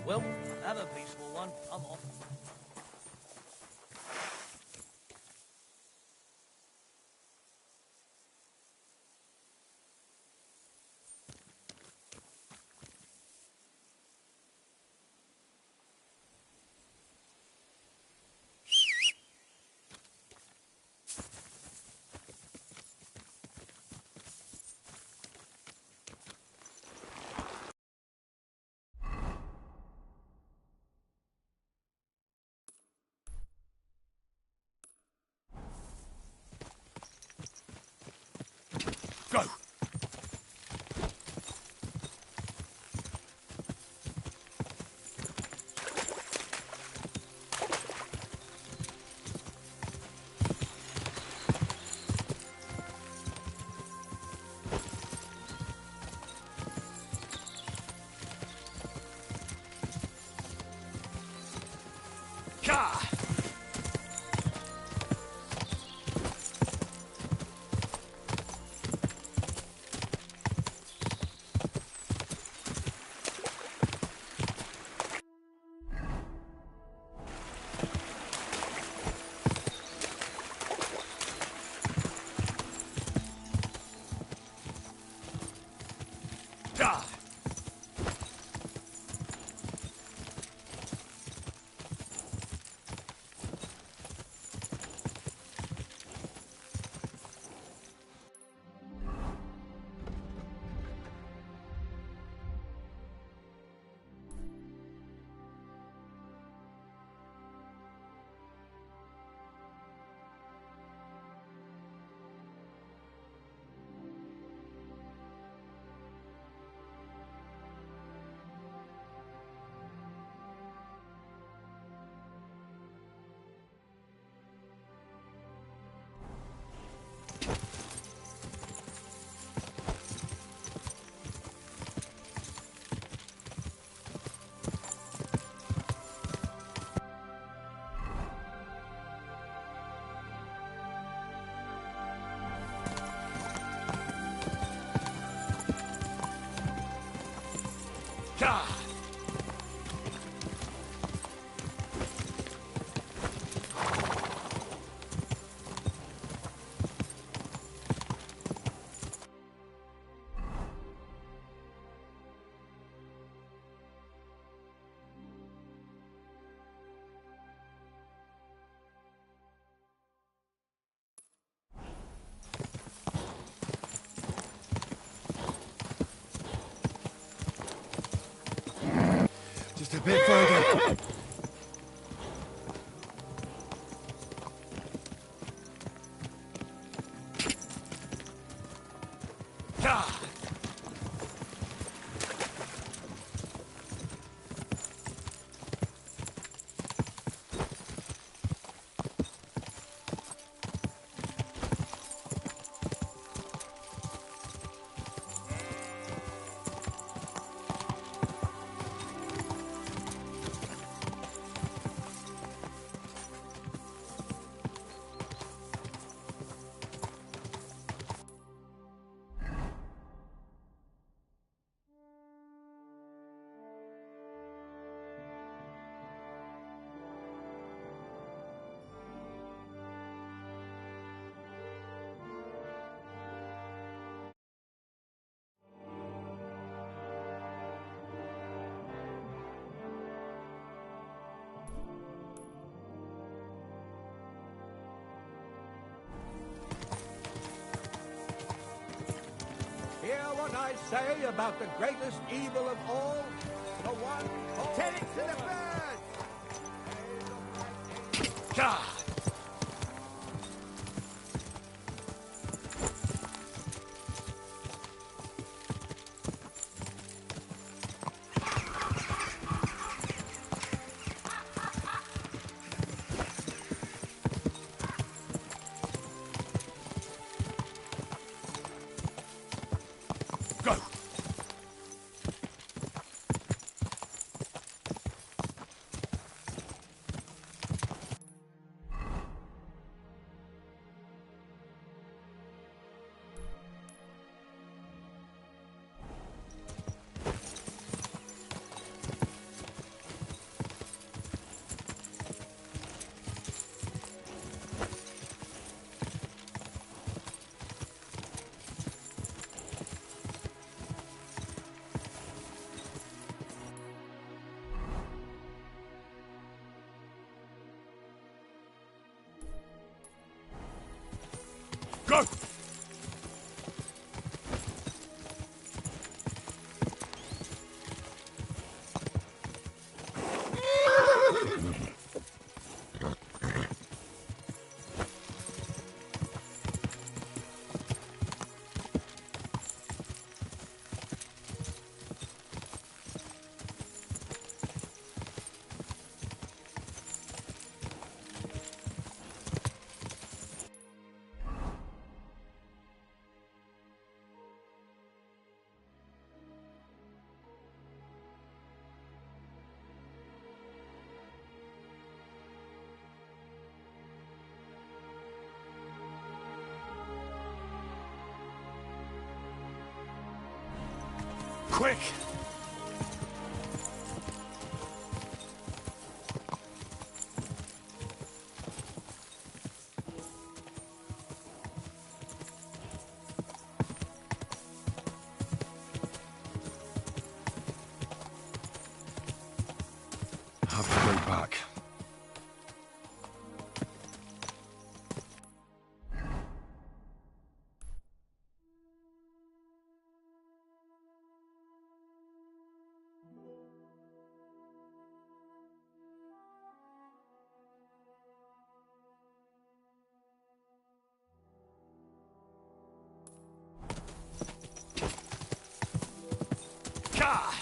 Well, have a peaceful one. I'm off. Go! Ka! Ka! Ka! Just a bit further. Ka! Hear what I say about the greatest evil of all? The one called... Tell it to the birds! Ka! Go! Go! Quick! I have to go back. Gah!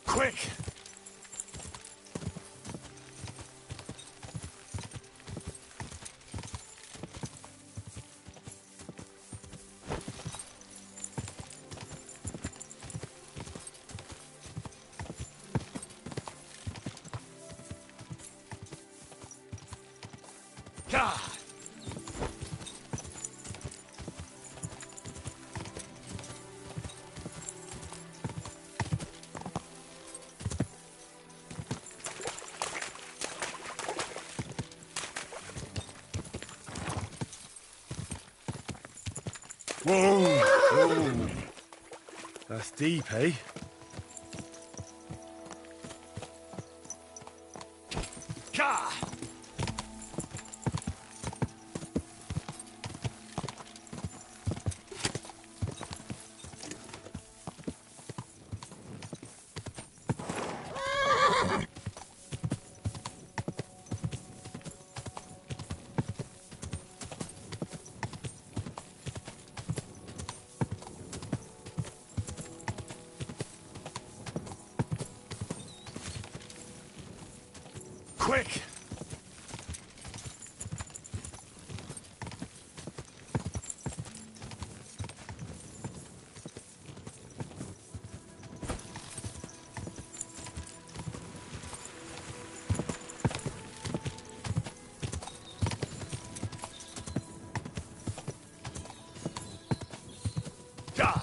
Quick! Gah! Whoa! Whoa! That's deep, eh? Gah! Quick! Gah!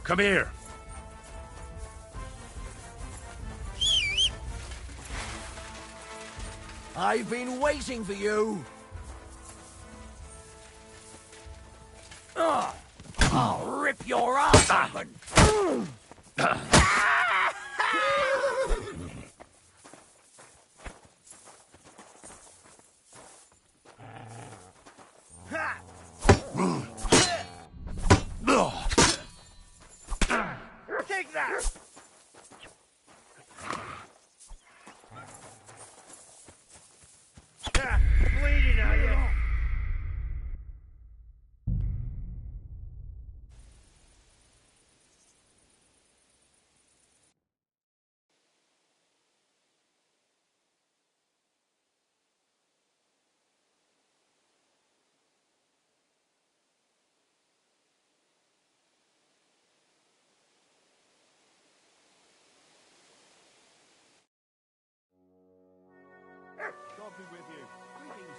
Come here. I've been waiting for you. I'll rip your ass open. Take that! Bleeding, are you? God be with you. Greetings.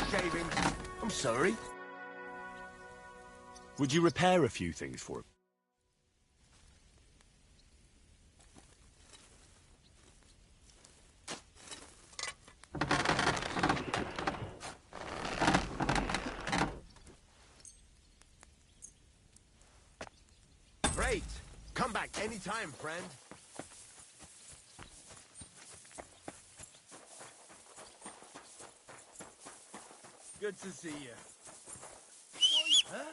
Shaving. I'm sorry. Would you repair a few things for him? Great. Come back anytime, friend. Good to see you. Huh?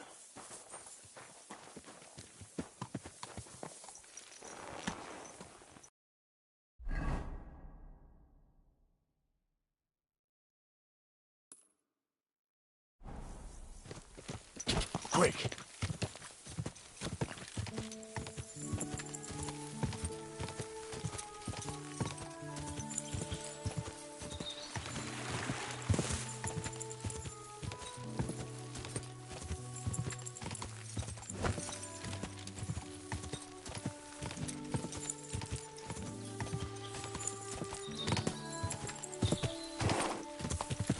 Quick.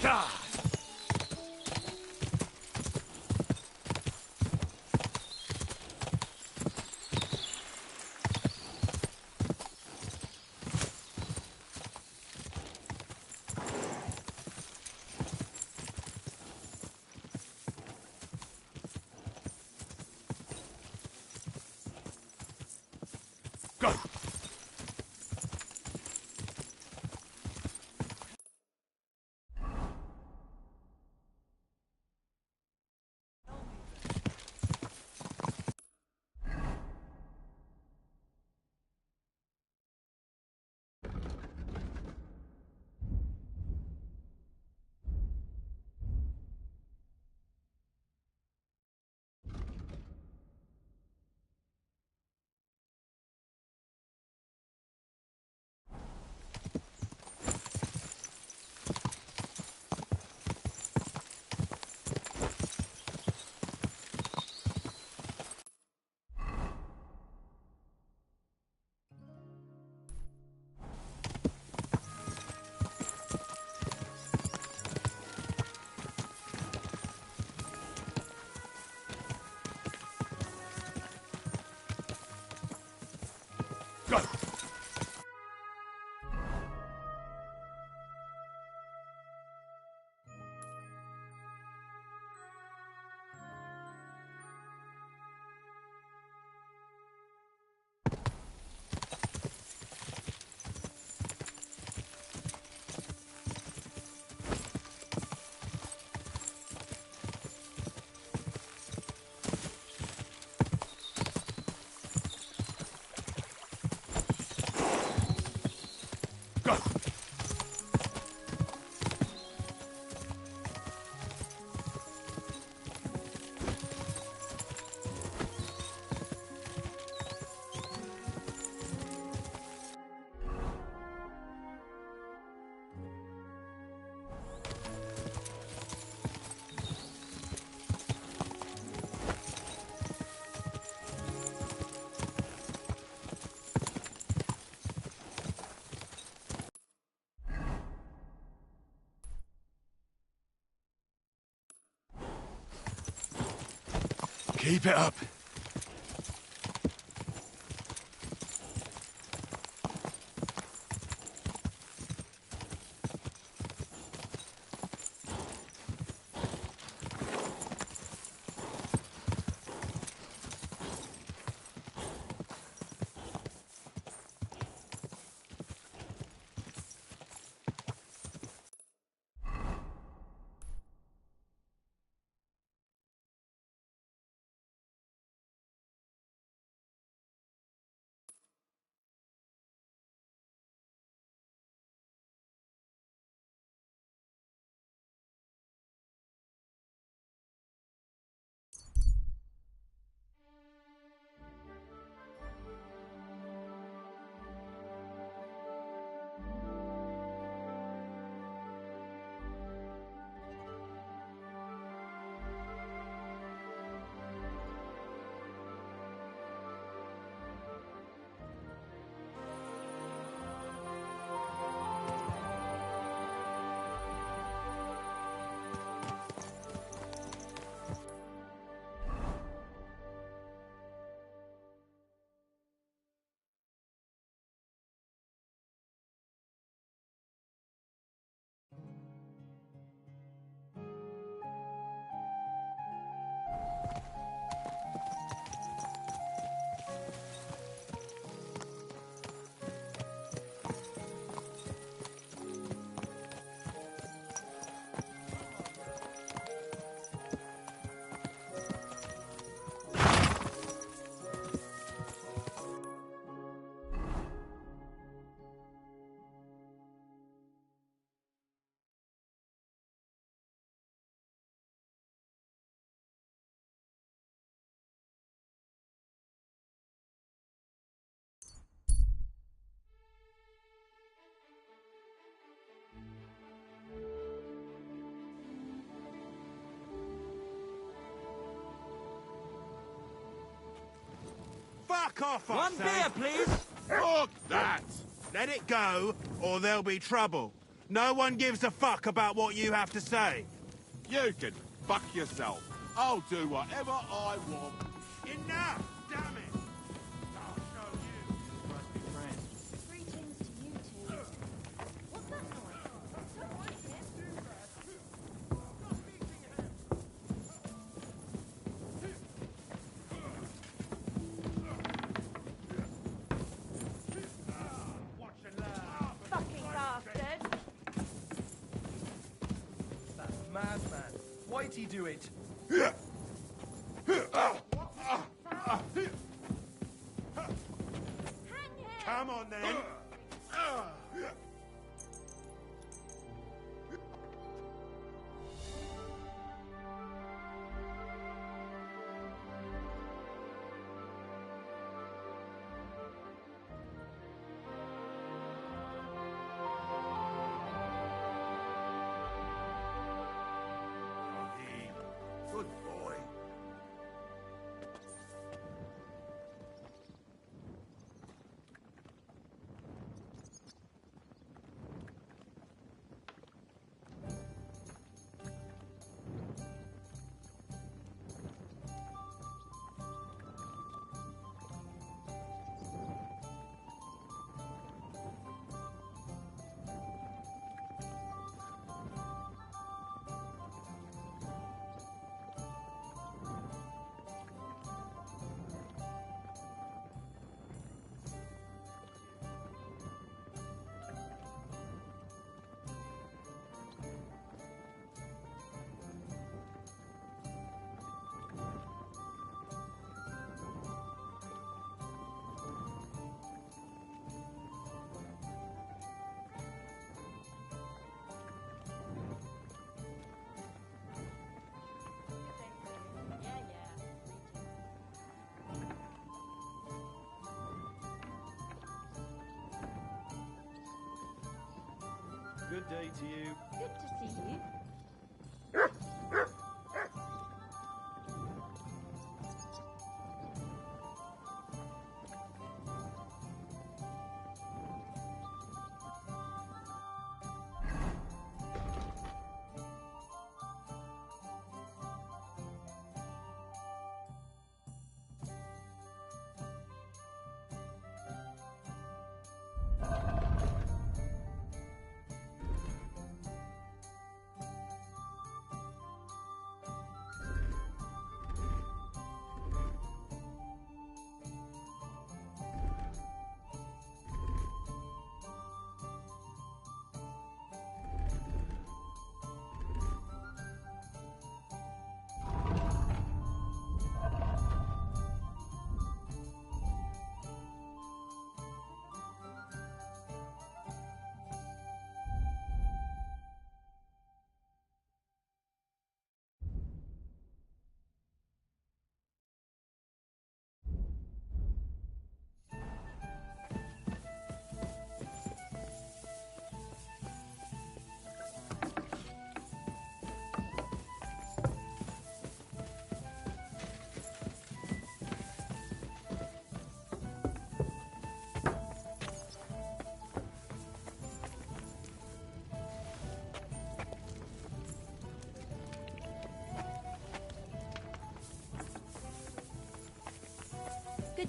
Go! Go! Go! Keep it up. Fuck off, I One say. beer, please. Fuck that! Let it go, or there'll be trouble. No one gives a fuck about what you have to say. You can fuck yourself. I'll do whatever I want. Enough! Damn it! I'll show you. Must be friends. Greetings to you two. What's that noise? Don't like it. Fucking bastard! That madman. Why'd he do it? Hang him! Come on, then. Good boy. Good day to you. Good to see you.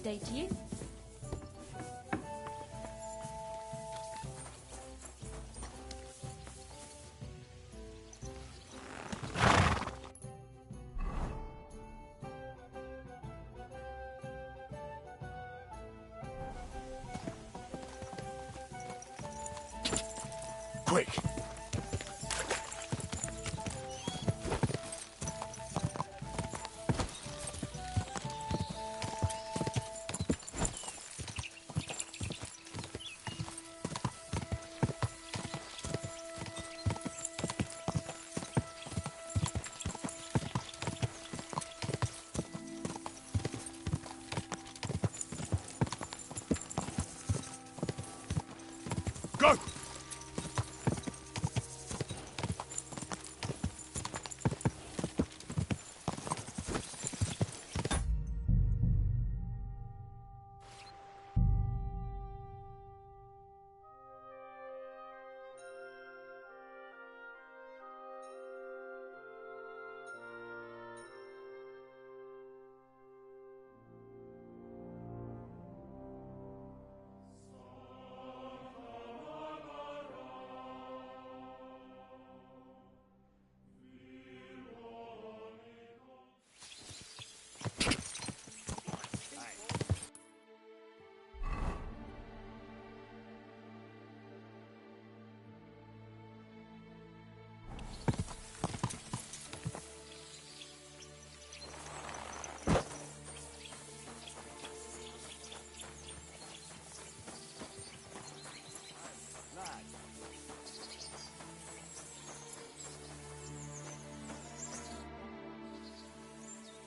Good day to you. Quick! Go!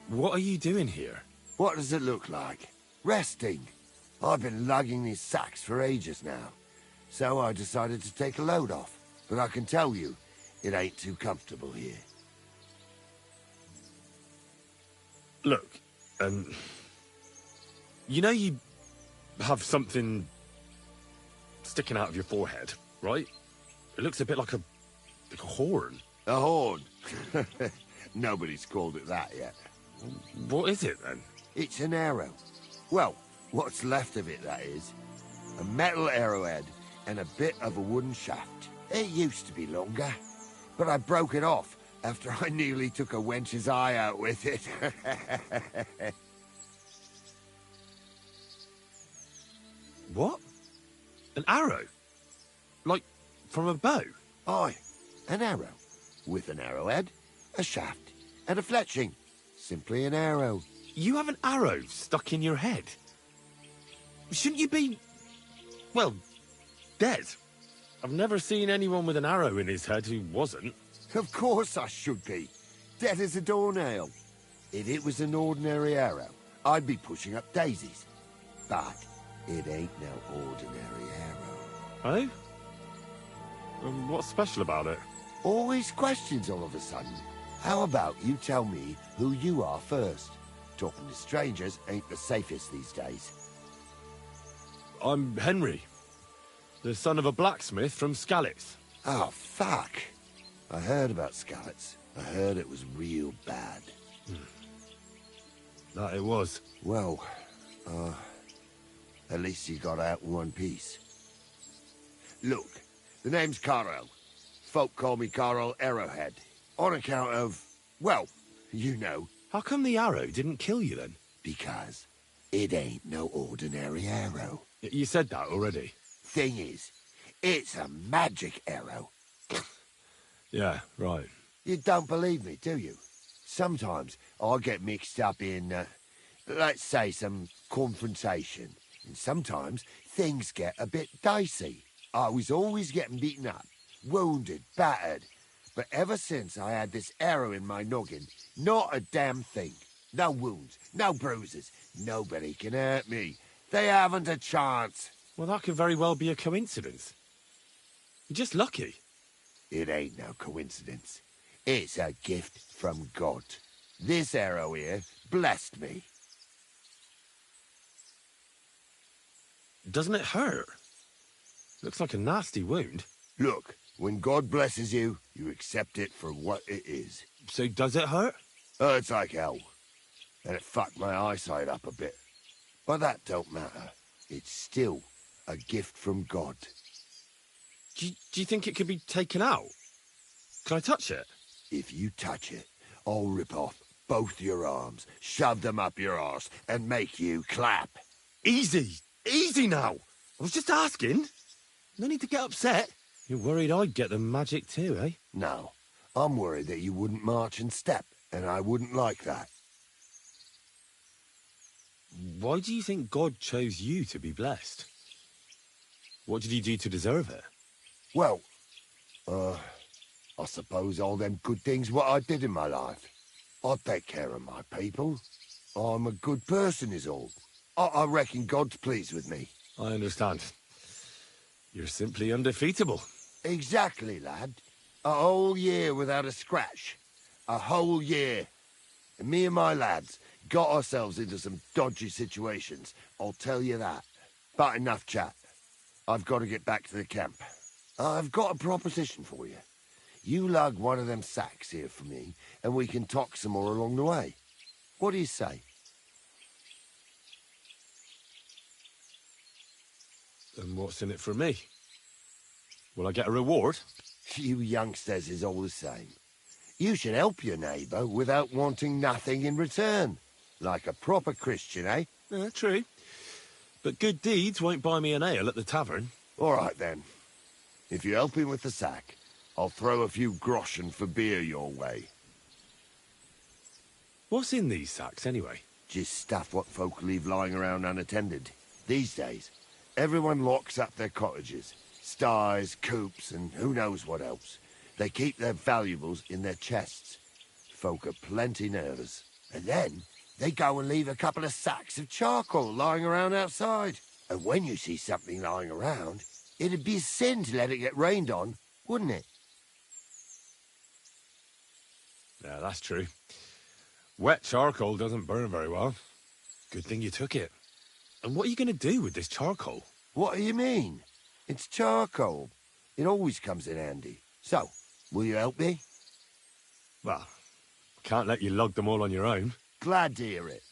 What are you doing here? What does it look like? Resting. I've been lugging these sacks for ages now. So I decided to take a load off. But I can tell you, it ain't too comfortable here. Look, you know you have something sticking out of your forehead, right? It looks a bit like a horn. A horn? Nobody's called it that yet. What is it, then? It's an arrow. Well, what's left of it, that is. A metal arrowhead and a bit of a wooden shaft. It used to be longer, but I broke it off after I nearly took a wench's eye out with it. What? An arrow? Like, from a bow? Aye, an arrow. With an arrowhead, a shaft, and a fletching. Simply an arrow. You have an arrow stuck in your head? Shouldn't you be, well, dead? I've never seen anyone with an arrow in his head who wasn't. Of course I should be. Dead as a doornail. If it was an ordinary arrow, I'd be pushing up daisies. But it ain't no ordinary arrow. Oh? What's special about it? Always questions all of a sudden. How about you tell me who you are first? Talking to strangers ain't the safest these days. I'm Henry, the son of a blacksmith from Skalitz. Oh, fuck. I heard about Skalitz. I heard it was real bad. That it was. Well, at least you got out in one piece. Look, the name's Carl. Folk call me Carl Arrowhead. On account of, well, you know. How come the arrow didn't kill you then? Because it ain't no ordinary arrow. You said that already. Thing is, it's a magic arrow. Yeah, right. You don't believe me, do you? Sometimes I get mixed up in, let's say, some confrontation. And sometimes things get a bit dicey. I was always getting beaten up, wounded, battered. But ever since I had this arrow in my noggin, not a damn thing. No wounds, no bruises. Nobody can hurt me. They haven't a chance. Well, that could very well be a coincidence. You're just lucky. It ain't no coincidence. It's a gift from God. This arrow here blessed me. Doesn't it hurt? Looks like a nasty wound. Look, when God blesses you, you accept it for what it is. So does it hurt? Hurts like hell. And it fucked my eyesight up a bit. But that don't matter. It's still a gift from God. Do you think it could be taken out? Can I touch it? If you touch it, I'll rip off both your arms, shove them up your arse, and make you clap. Easy! Easy now! I was just asking. No need to get upset. You're worried I'd get the magic too, eh? No, I'm worried that you wouldn't march and step, and I wouldn't like that. Why do you think God chose you to be blessed? What did you do to deserve it? Well, I suppose all them good things what I did in my life. I take care of my people. I'm a good person is all. I reckon God's pleased with me. I understand. You're simply undefeatable. Exactly, lad. A whole year without a scratch. A whole year. And me and my lads got ourselves into some dodgy situations, I'll tell you that. But enough chat. I've got to get back to the camp. I've got a proposition for you. You lug one of them sacks here for me, and we can talk some more along the way. What do you say? And what's in it for me? Will I get a reward? You youngsters is all the same. You should help your neighbour without wanting nothing in return. Like a proper Christian, eh? True. But good deeds won't buy me an ale at the tavern. All right, then. If you help him with the sack, I'll throw a few groschen for beer your way. What's in these sacks, anyway? Just stuff what folk leave lying around unattended. These days, everyone locks up their cottages. Sties, coops, and who knows what else. They keep their valuables in their chests. Folk are plenty nervous. And then, they go and leave a couple of sacks of charcoal lying around outside. And when you see something lying around, it'd be a sin to let it get rained on, wouldn't it? Yeah, that's true. Wet charcoal doesn't burn very well. Good thing you took it. And what are you going to do with this charcoal? What do you mean? It's charcoal. It always comes in handy. So, will you help me? Well, I can't let you lug them all on your own. Glad to hear it.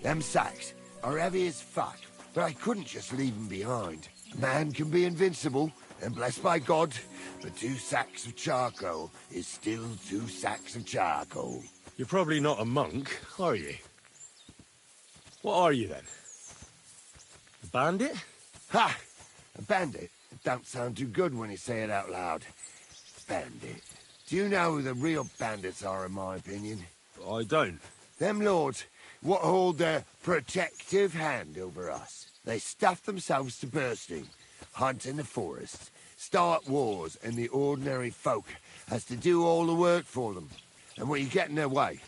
Them sacks are heavy as fuck, but I couldn't just leave them behind. Man can be invincible, and blessed by God, but 2 sacks of charcoal is still 2 sacks of charcoal. You're probably not a monk, are you? What are you, then? A bandit? Ha! A bandit? It don't sound too good when you say it out loud. Bandit. Do you know who the real bandits are, in my opinion? I don't. Them lords what hold their protective hand over us. They stuff themselves to bursting, hunt in the forests, start wars, and the ordinary folk has to do all the work for them. And when you get in their way,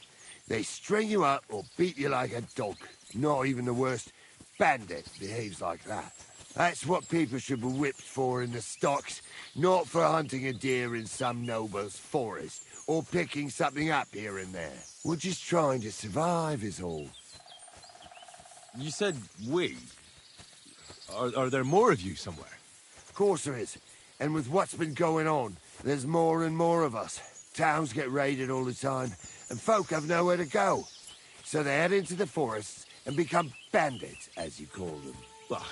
they string you up or beat you like a dog. Not even the worst bandit behaves like that. That's what people should be whipped for in the stocks, not for hunting a deer in some noble's forest, or picking something up here and there. We're just trying to survive is all. You said we. Are there more of you somewhere? Of course there is. And with what's been going on, there's more and more of us. Towns get raided all the time, and folk have nowhere to go. So they head into the forests and become bandits, as you call them. Well,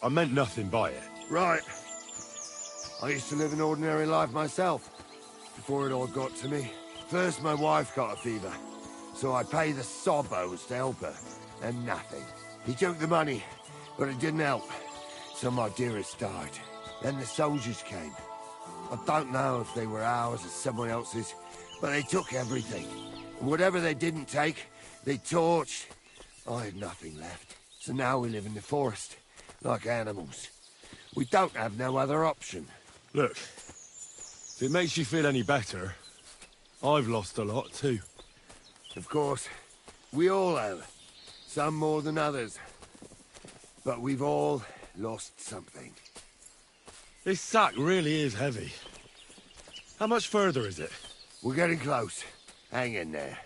I meant nothing by it. Right. I used to live an ordinary life myself, before it all got to me. First my wife got a fever, so I paid the Sobbos to help her, and nothing. He took the money, but it didn't help, so my dearest died. Then the soldiers came. I don't know if they were ours or someone else's, but they took everything. And whatever they didn't take, they torched. I had nothing left, so now we live in the forest, like animals. We don't have no other option. Look, if it makes you feel any better, I've lost a lot too. Of course, we all have. Some more than others. But we've all lost something. This sack really is heavy. How much further is it? We're getting close. Hang in there.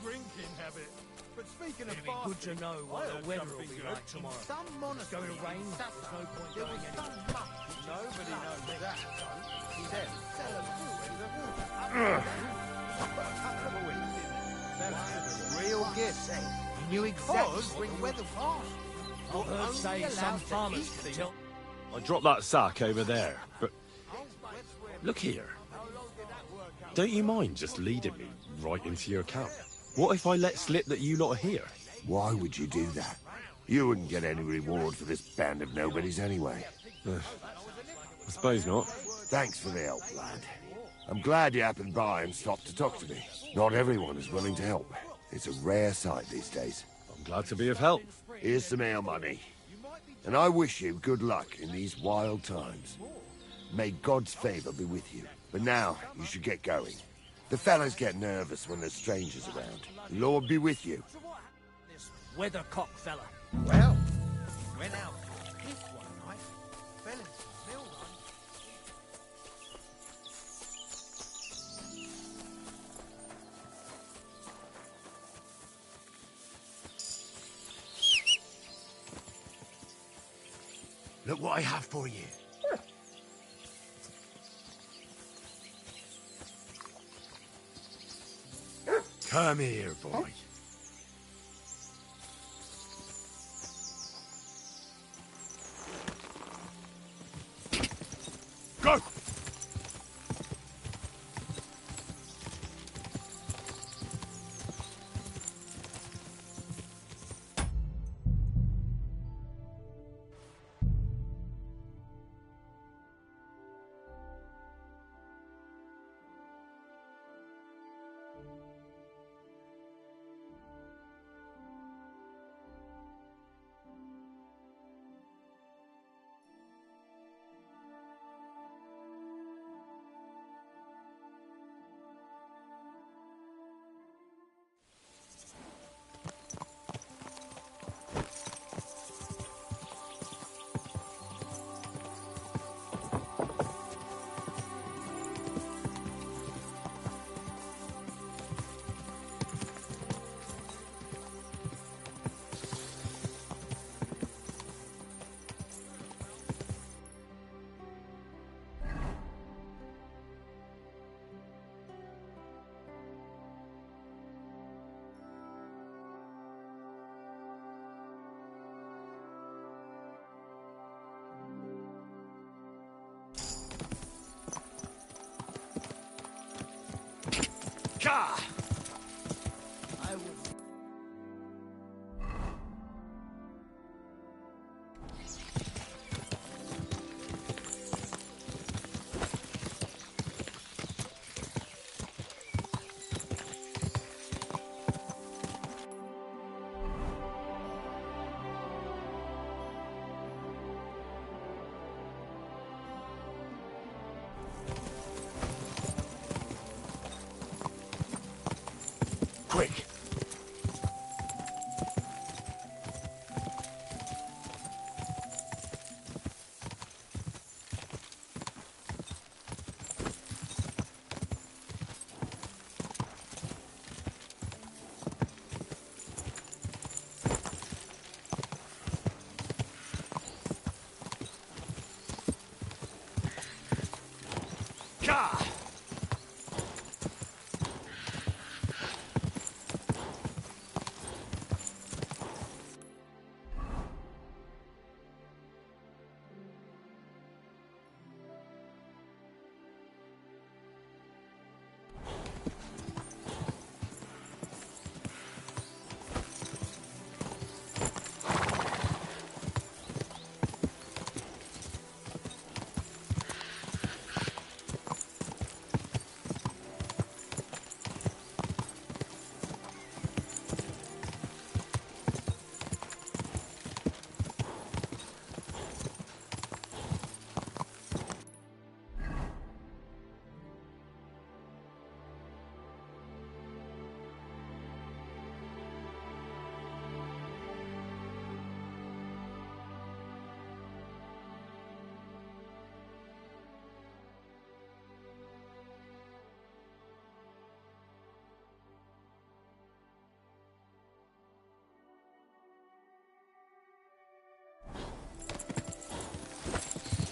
Drinking habit. But speaking of It'd be fasting, good to know what the weather will be like tomorrow. Some It's monastery going to rain. in There's Suffolk, no point there going was anywhere. some monk. Nobody knows that. He said, sell a real gift. He knew exactly what the weather was. I've heard say some farmers can tell. I dropped that sack over there, but... Look here. Don't you mind just leading me right into your camp? What if I let slip that you lot are here? Why would you do that? You wouldn't get any reward for this band of nobodies anyway. I suppose not. Thanks for the help, lad. I'm glad you happened by and stopped to talk to me. Not everyone is willing to help. It's a rare sight these days. I'm glad to be of help. Here's some ale money. And I wish you good luck in these wild times. May God's favor be with you. But now, you should get going. The fellas get nervous when there's strangers around. The Lord be with you. This weathercock fella. Well, went out this one night. Fell into the mill run. Look what I have for you. Come here, boy. Go!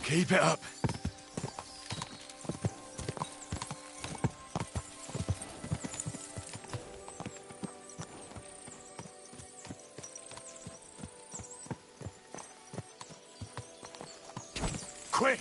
Keep it up. Quick!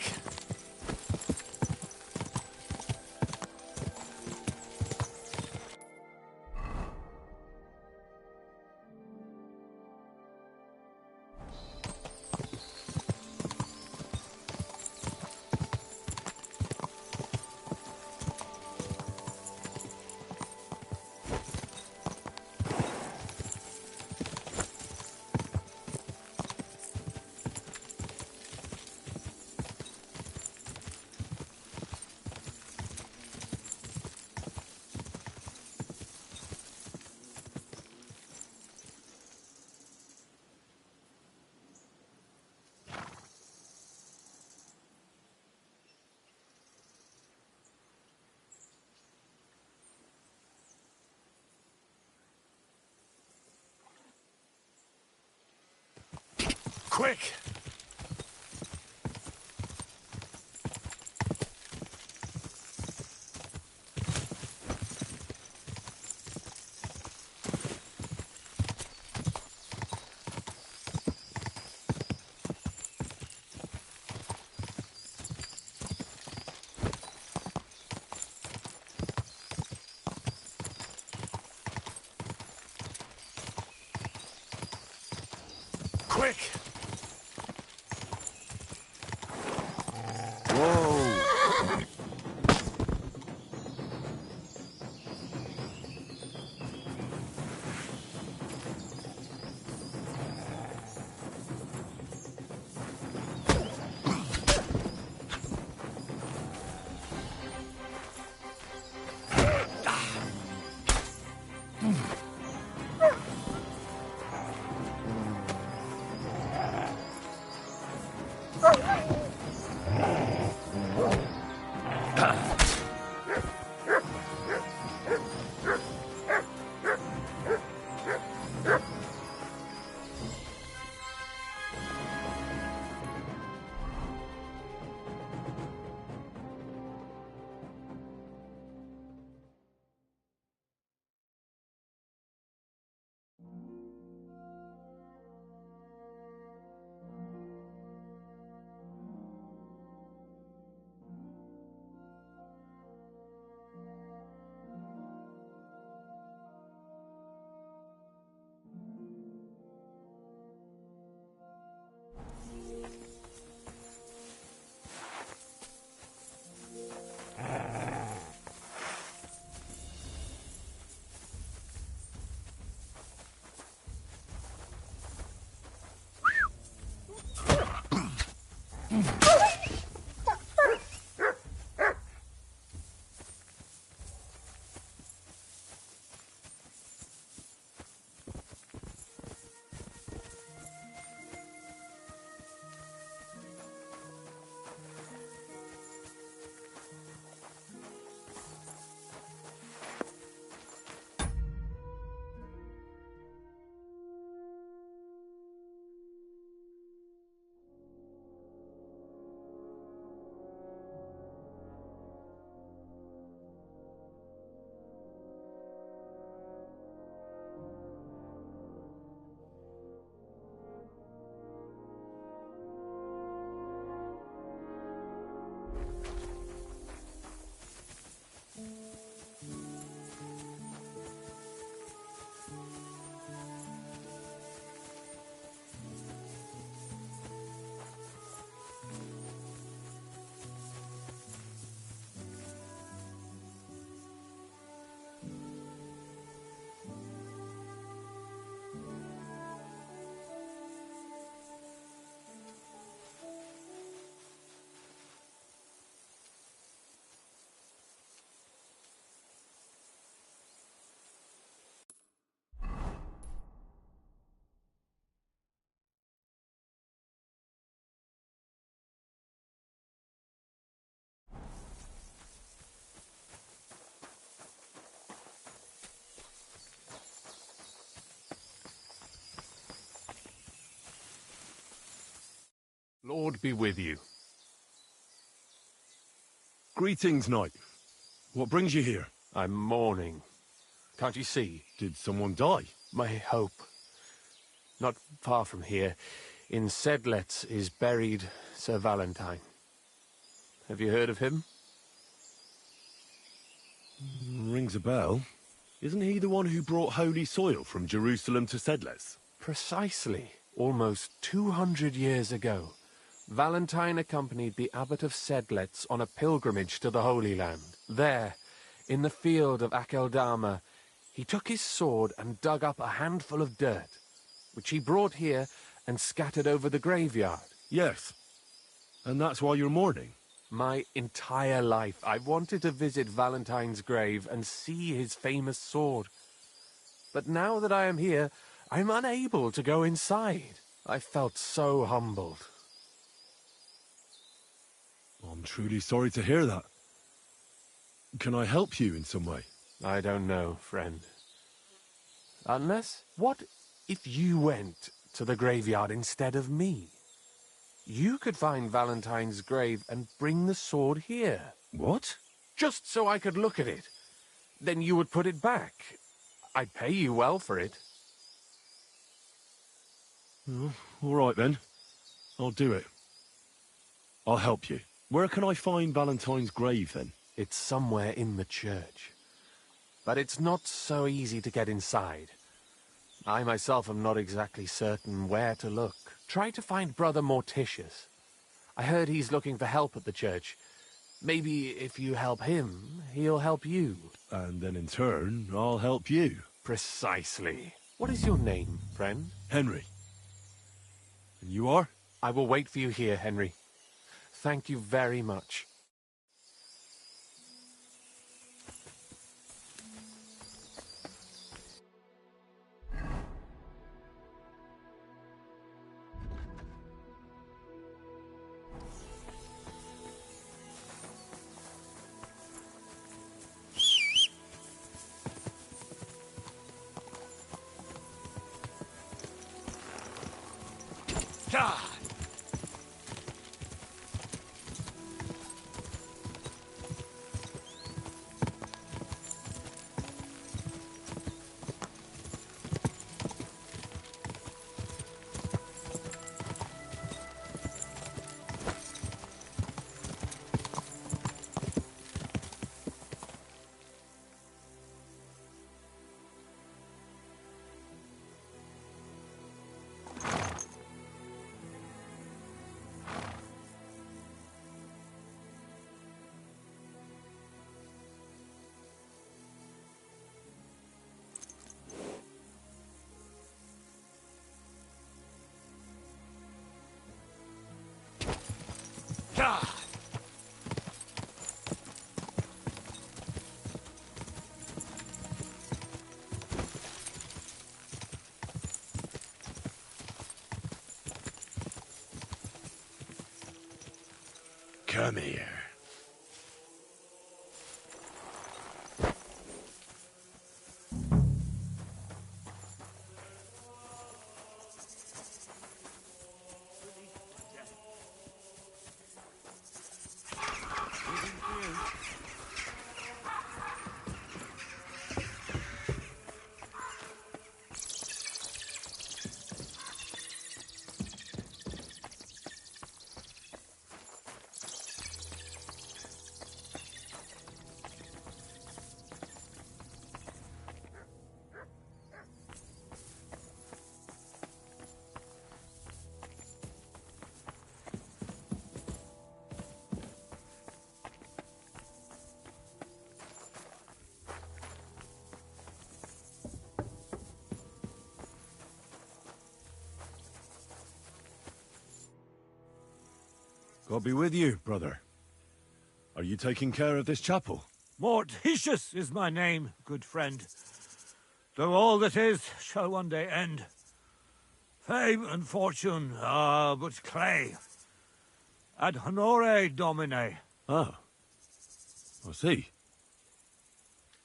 Quick! Quick! Whoa! Lord be with you. Greetings, knight. What brings you here? I'm mourning. Can't you see? Did someone die? My hope. Not far from here, in Sedlets, is buried Sir Valentine. Have you heard of him? Rings a bell. Isn't he the one who brought holy soil from Jerusalem to Sedles? Precisely. Almost 200 years ago, Valentine accompanied the abbot of Sedlets on a pilgrimage to the Holy Land. There, in the field of Akeldama, he took his sword and dug up a handful of dirt, which he brought here and scattered over the graveyard. Yes. And that's why you're mourning? My entire life, I've wanted to visit Valentine's grave and see his famous sword. But now that I am here, I'm unable to go inside. I felt so humbled. I'm truly sorry to hear that. Can I help you in some way? I don't know, friend. Unless, what if you went to the graveyard instead of me? You could find Valentine's grave and bring the sword here. What? Just so I could look at it. Then you would put it back. I'd pay you well for it. Oh, all right then. I'll do it. I'll help you. Where can I find Valentine's grave then? It's somewhere in the church. But it's not so easy to get inside. I myself am not exactly certain where to look. Try to find Brother Morticius. I heard he's looking for help at the church. Maybe if you help him, he'll help you. And then in turn, I'll help you. Precisely. What is your name, friend? Henry. And you are? I will wait for you here, Henry. Thank you very much. Come here. God be with you, brother. Are you taking care of this chapel? Morticius is my name, good friend. Though all that is shall one day end. Fame and fortune are but clay. Ad honore domine. Ah. I see.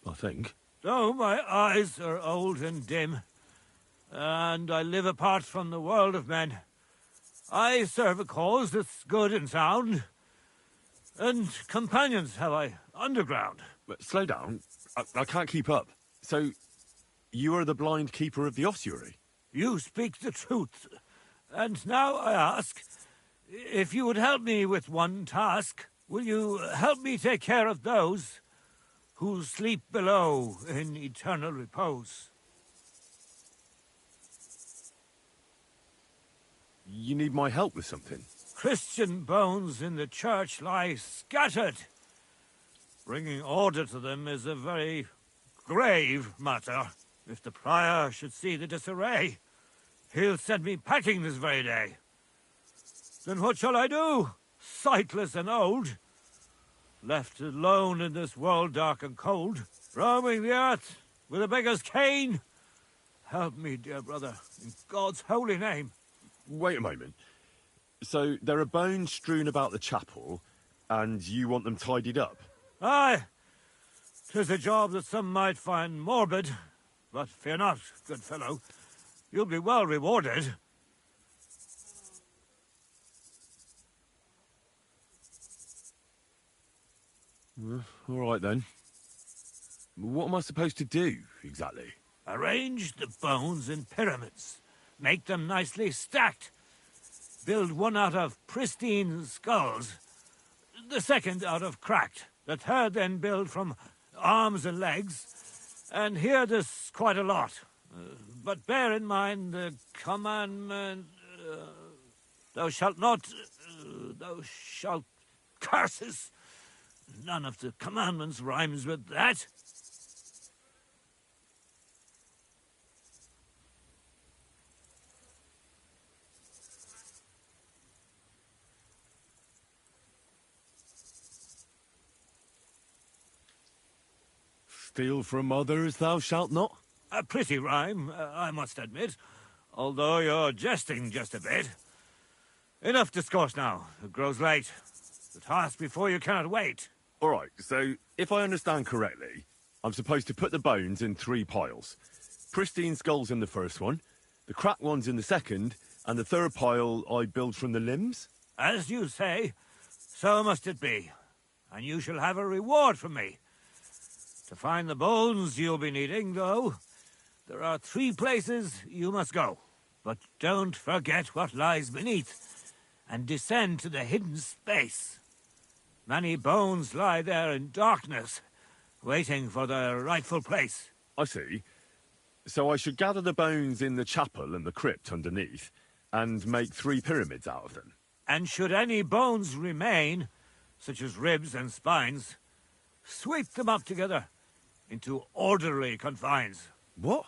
I think. Though my eyes are old and dim, and I live apart from the world of men, I serve a cause that's good and sound. And companions have I underground. But slow down. I can't keep up. So, you are the blind keeper of the ossuary? You speak the truth. And now I ask, if you would help me with one task, will you help me take care of those who sleep below in eternal repose? You need my help with something? Christian bones in the church lie scattered. Bringing order to them is a very grave matter. If the prior should see the disarray, he'll send me packing this very day. Then what shall I do, sightless and old? Left alone in this world dark and cold, roaming the earth with a beggar's cane? Help me, dear brother, in God's holy name. Wait a moment. So, there are bones strewn about the chapel, and you want them tidied up? Aye, 'tis a job that some might find morbid, but fear not, good fellow. You'll be well rewarded. All right, then. What am I supposed to do, exactly? Arrange the bones in pyramids. Make them nicely stacked. Build one out of pristine skulls, the second out of cracked, the third then build from arms and legs, and here there's quite a lot. But bear in mind the commandment, thou shalt not, thou shalt curses. None of the commandments rhymes with that. Steal from others thou shalt not? A pretty rhyme, I must admit, although you're jesting just a bit. Enough discourse now. It grows late. The task before you cannot wait. All right, so if I understand correctly, I'm supposed to put the bones in 3 piles. Pristine skulls in the first one, the cracked ones in the second, and the third pile I build from the limbs? As you say, so must it be. And you shall have a reward from me. To find the bones you'll be needing, though, there are 3 places you must go. But don't forget what lies beneath, and descend to the hidden space. Many bones lie there in darkness, waiting for their rightful place. I see. So I should gather the bones in the chapel and the crypt underneath, and make 3 pyramids out of them. And should any bones remain, such as ribs and spines, sweep them up together into orderly confines. What?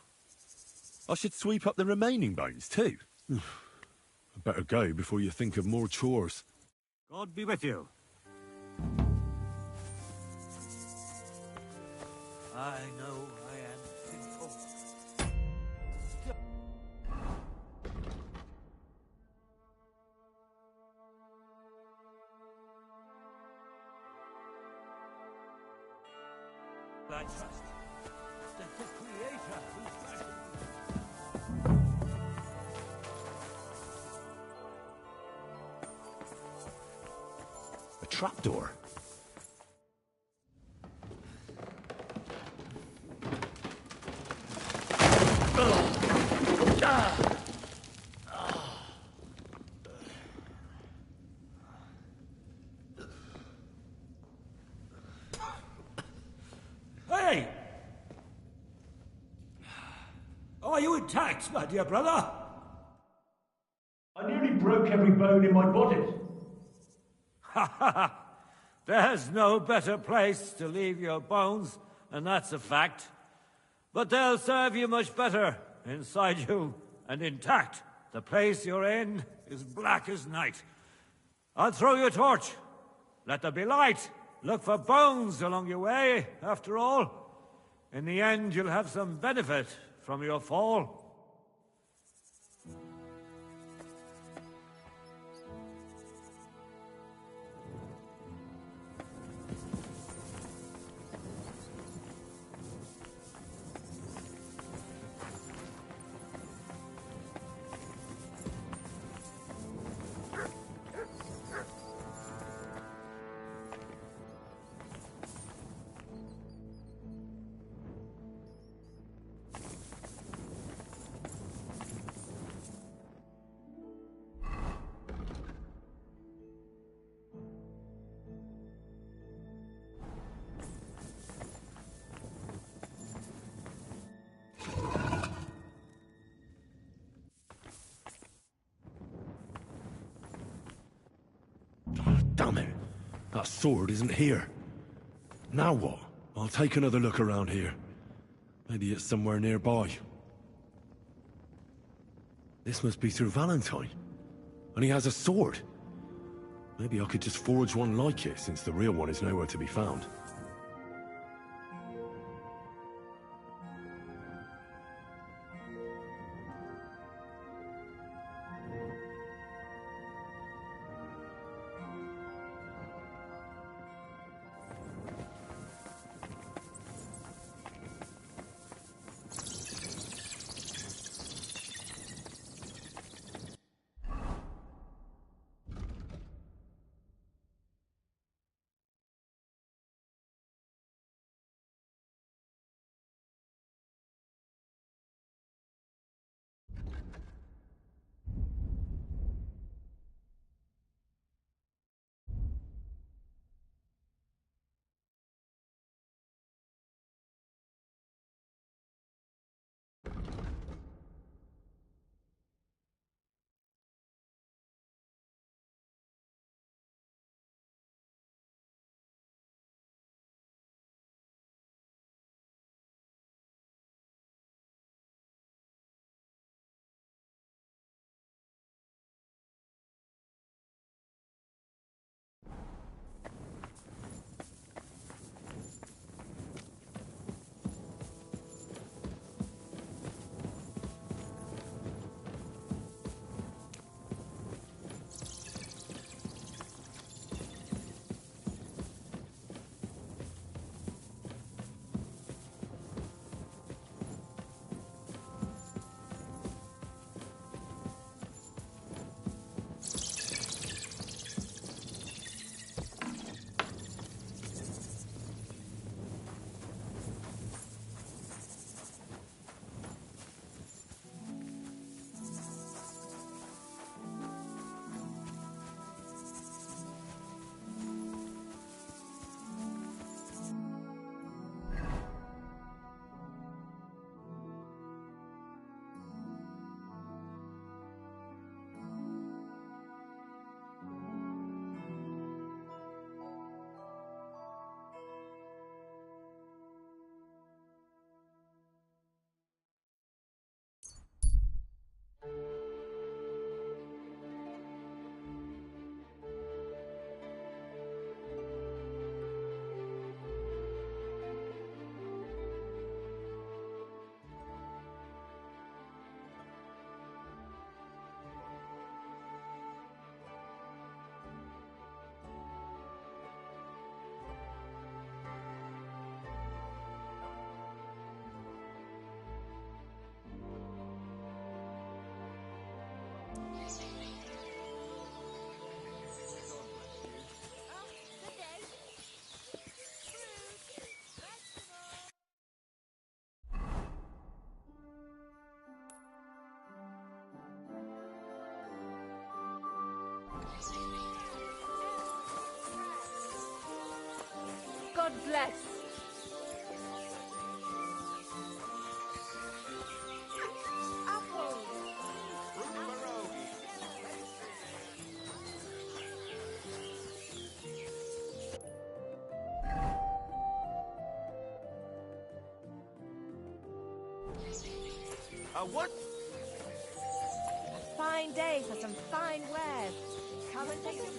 I should sweep up the remaining bones too? I better go before you think of more chores. God be with you. I know I am sinful. I trust that the Creator who's fashioned A trapdoor? Hey! Are you intact, my dear brother? I nearly broke every bone in my body. Ha ha ha! There's no better place to leave your bones, and that's a fact. But they'll serve you much better inside you and intact. The place you're in is black as night. I'll throw you a torch. Let there be light. Look for bones along your way, after all. In the end, you'll have some benefit from your fall. Damn it. That sword isn't here. Now what? I'll take another look around here. Maybe it's somewhere nearby. This must be Sir Valentine. And he has a sword. Maybe I could just forge one like it, since the real one is nowhere to be found. God bless. Apples. What? Fine day for some fine wares. Come and take a look.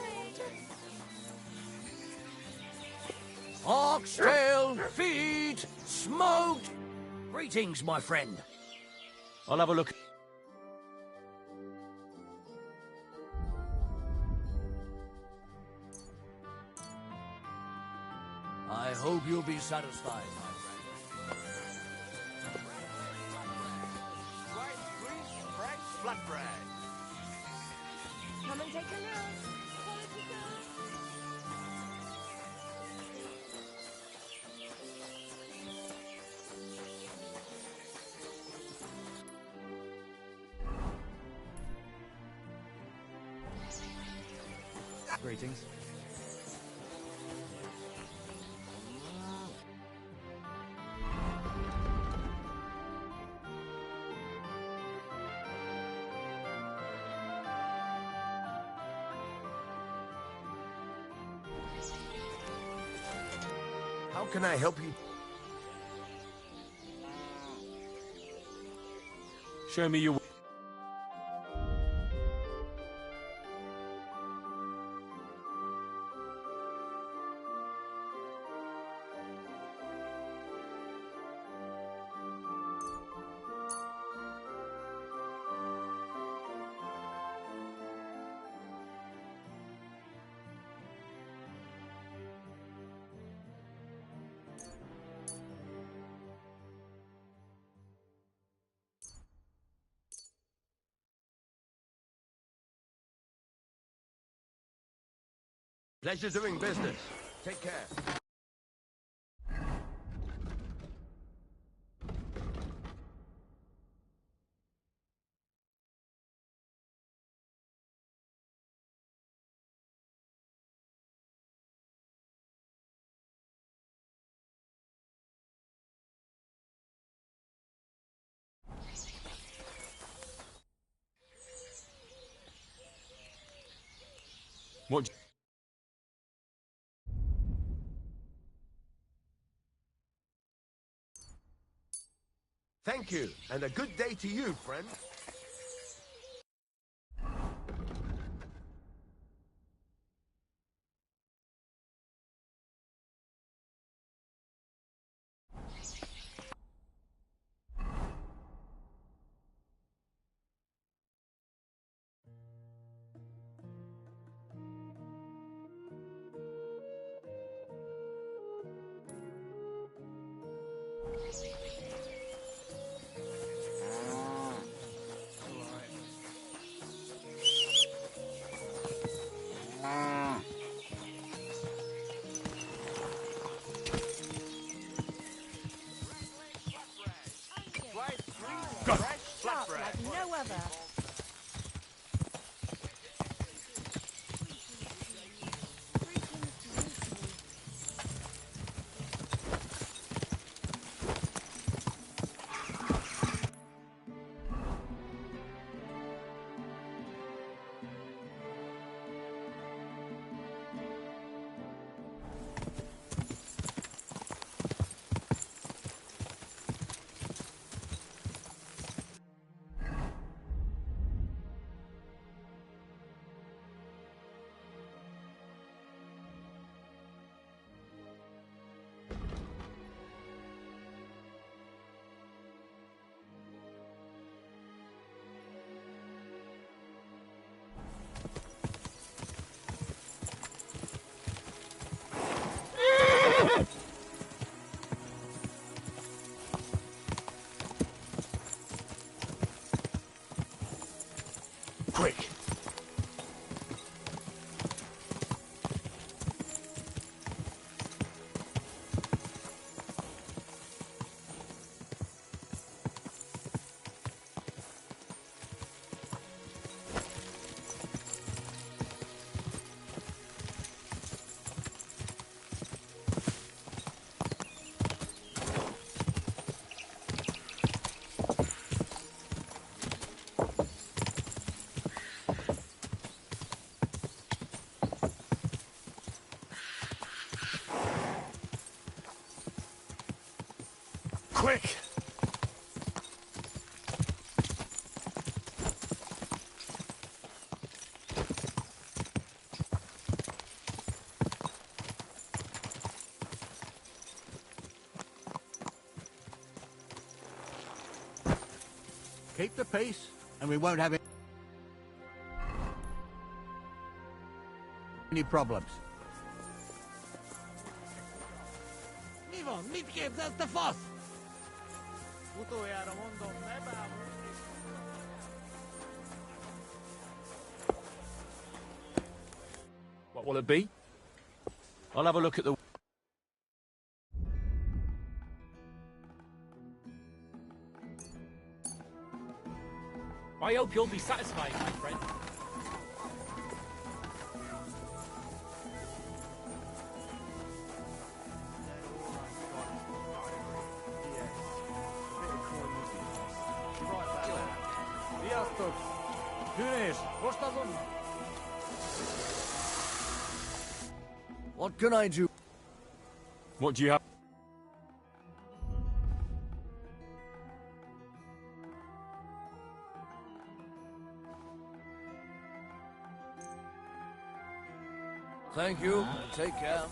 Oxtail, feet, smoked. Greetings, my friend. I'll have a look. I hope you'll be satisfied, my friend. Fresh flatbread. Come and take a look. Quality good. Greetings. How can I help you? Show me your... Pleasure doing business. Take care. What... Thank you, and a good day to you, friend. Sharp like no other. Quick! Quick! Keep the peace, and we won't have any problems. What will it be? I'll have a look at the... I hope you'll be satisfied, my friend. What can I do? What do you have? Thank you, and take care.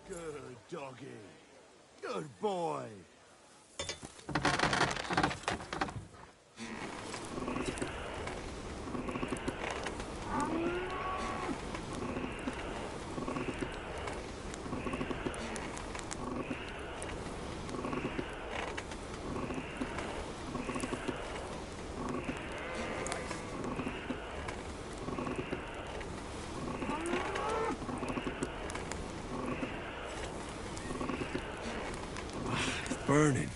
Good doggy. Good boy. Burning.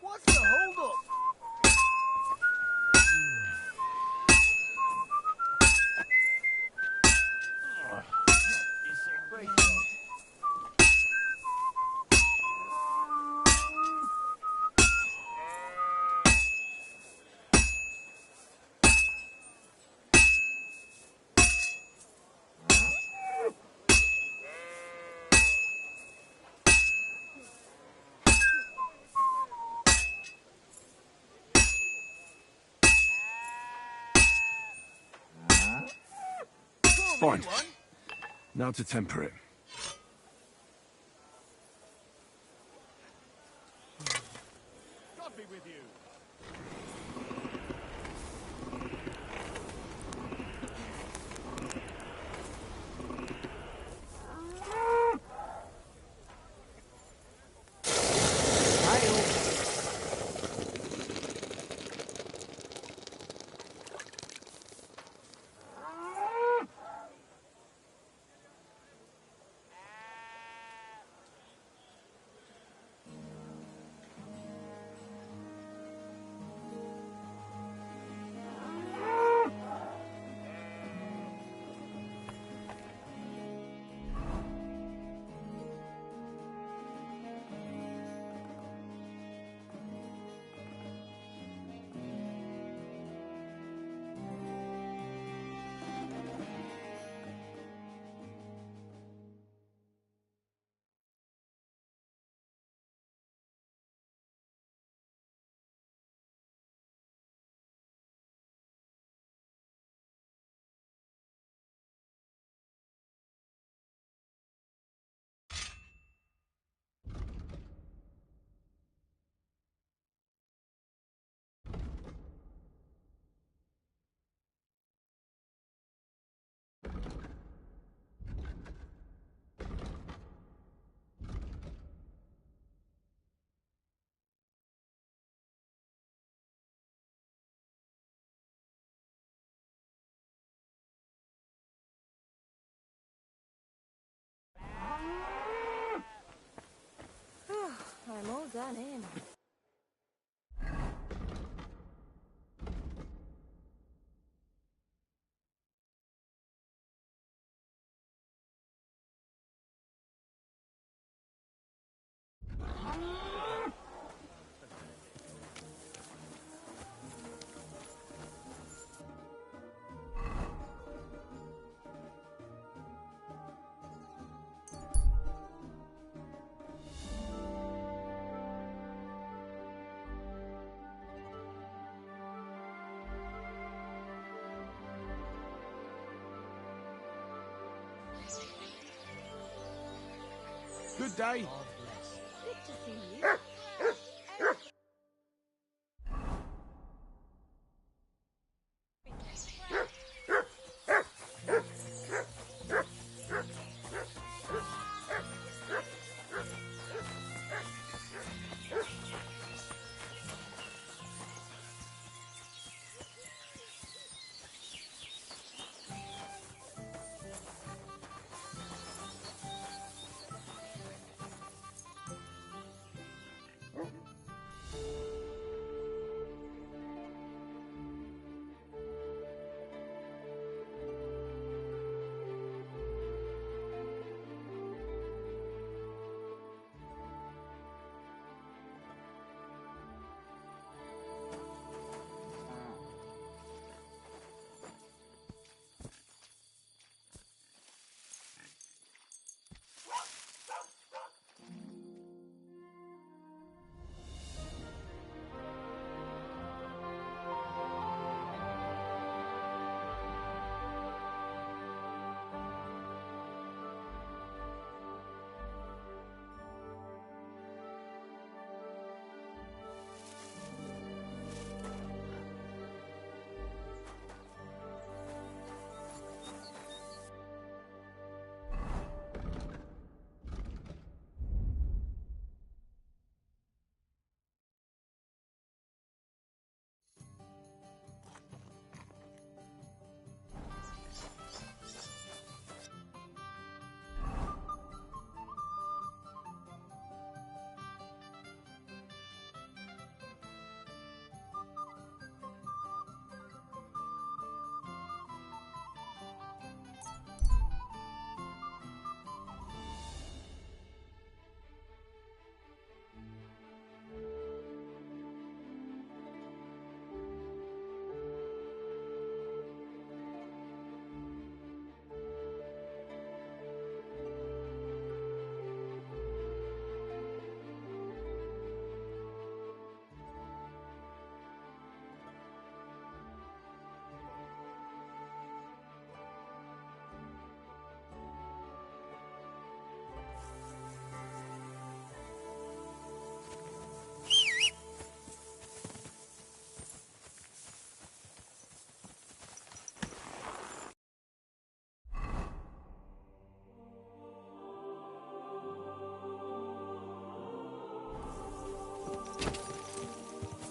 What's the hold-up? Fine. Now to temper it. God be with you. I'm all done in. Good day. God bless. Good to see you.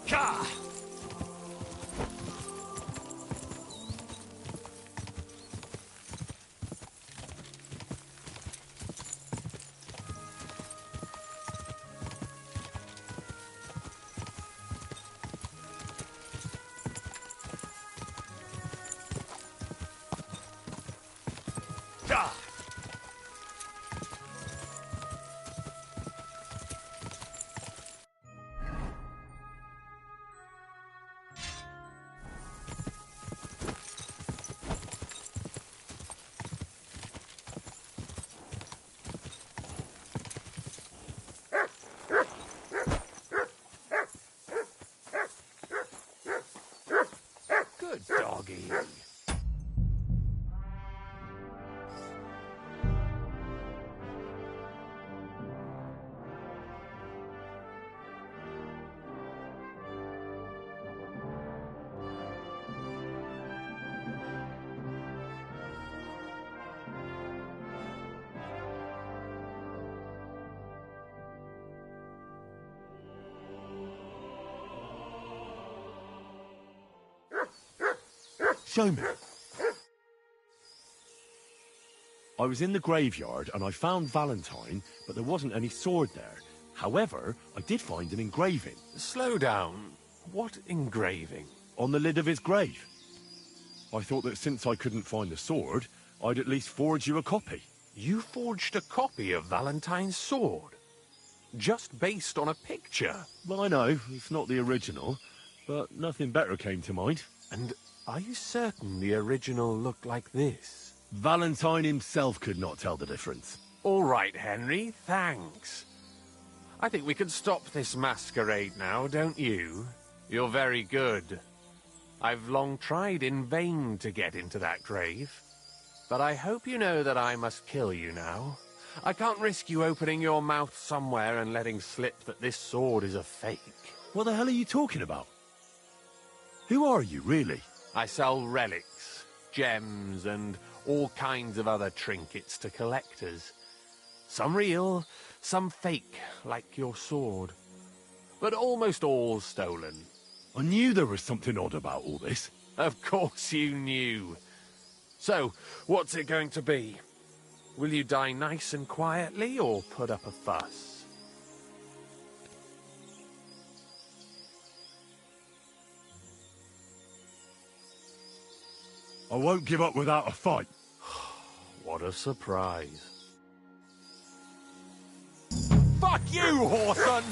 Ka! Ka! Good doggy. Show me. I was in the graveyard and I found Valentine, but there wasn't any sword there. However, I did find an engraving. Slow down. What engraving? On the lid of his grave. I thought that since I couldn't find the sword, I'd at least forge you a copy. You forged a copy of Valentine's sword? Just based on a picture? Well, I know, it's not the original, but nothing better came to mind. And are you certain the original looked like this? Valentine himself could not tell the difference. All right, Henry, thanks. I think we can stop this masquerade now, don't you? You're very good. I've long tried in vain to get into that grave. But I hope you know that I must kill you now. I can't risk you opening your mouth somewhere and letting slip that this sword is a fake. What the hell are you talking about? Who are you, really? I sell relics, gems, and all kinds of other trinkets to collectors. Some real, some fake, like your sword. But almost all stolen. I knew there was something odd about all this. Of course you knew. So, what's it going to be? Will you die nice and quietly, or put up a fuss? I won't give up without a fight. What a surprise. Fuck you, Horson!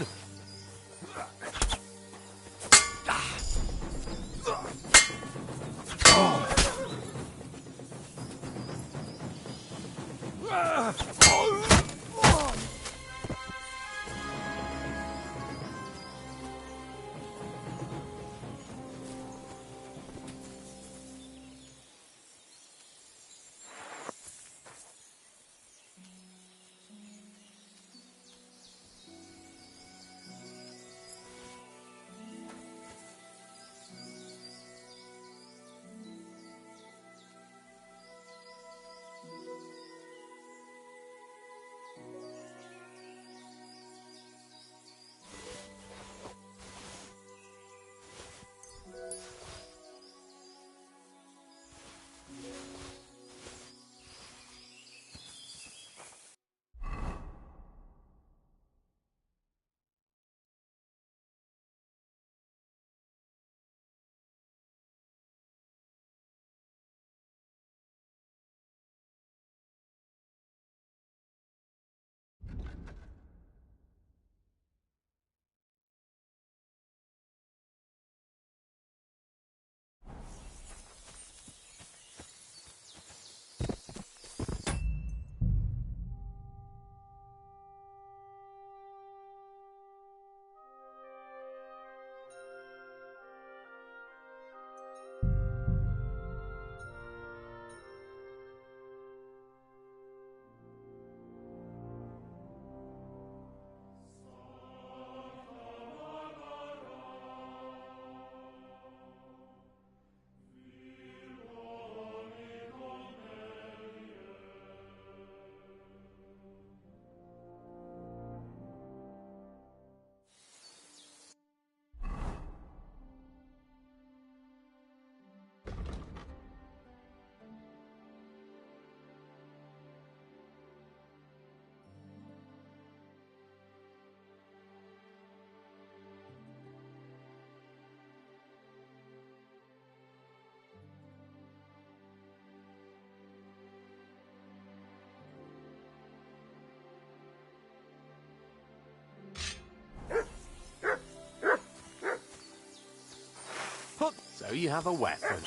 So you have a weapon.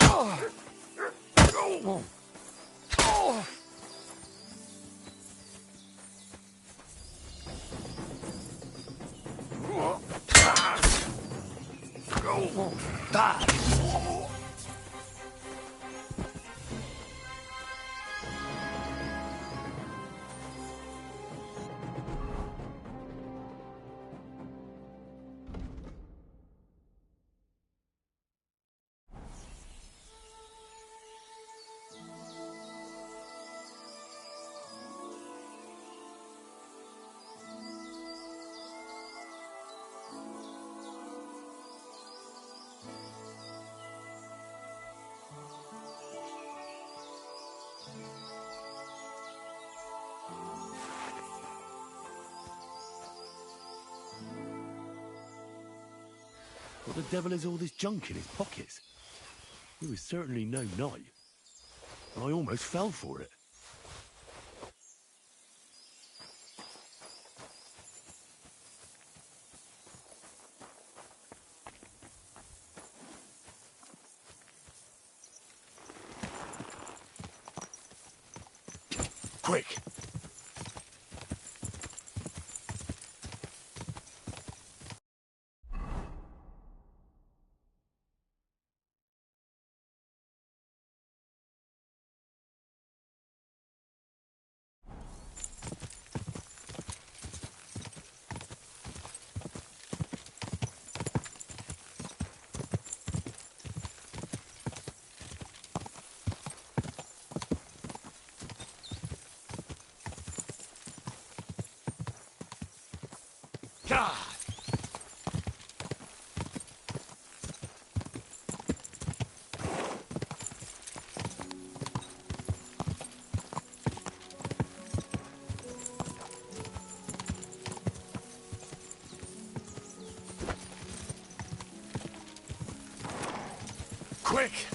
What the devil is all this junk in his pockets? He was certainly no knight. I almost fell for it. Quick! God! Quick!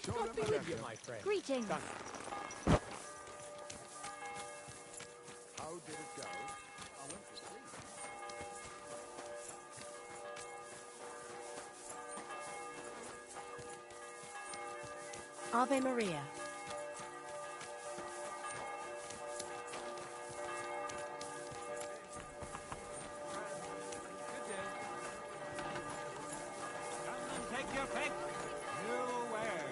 God be with you, my friend. Greetings. How did it go? I went to sleep. Ave Maria. Come and take your pick. You where?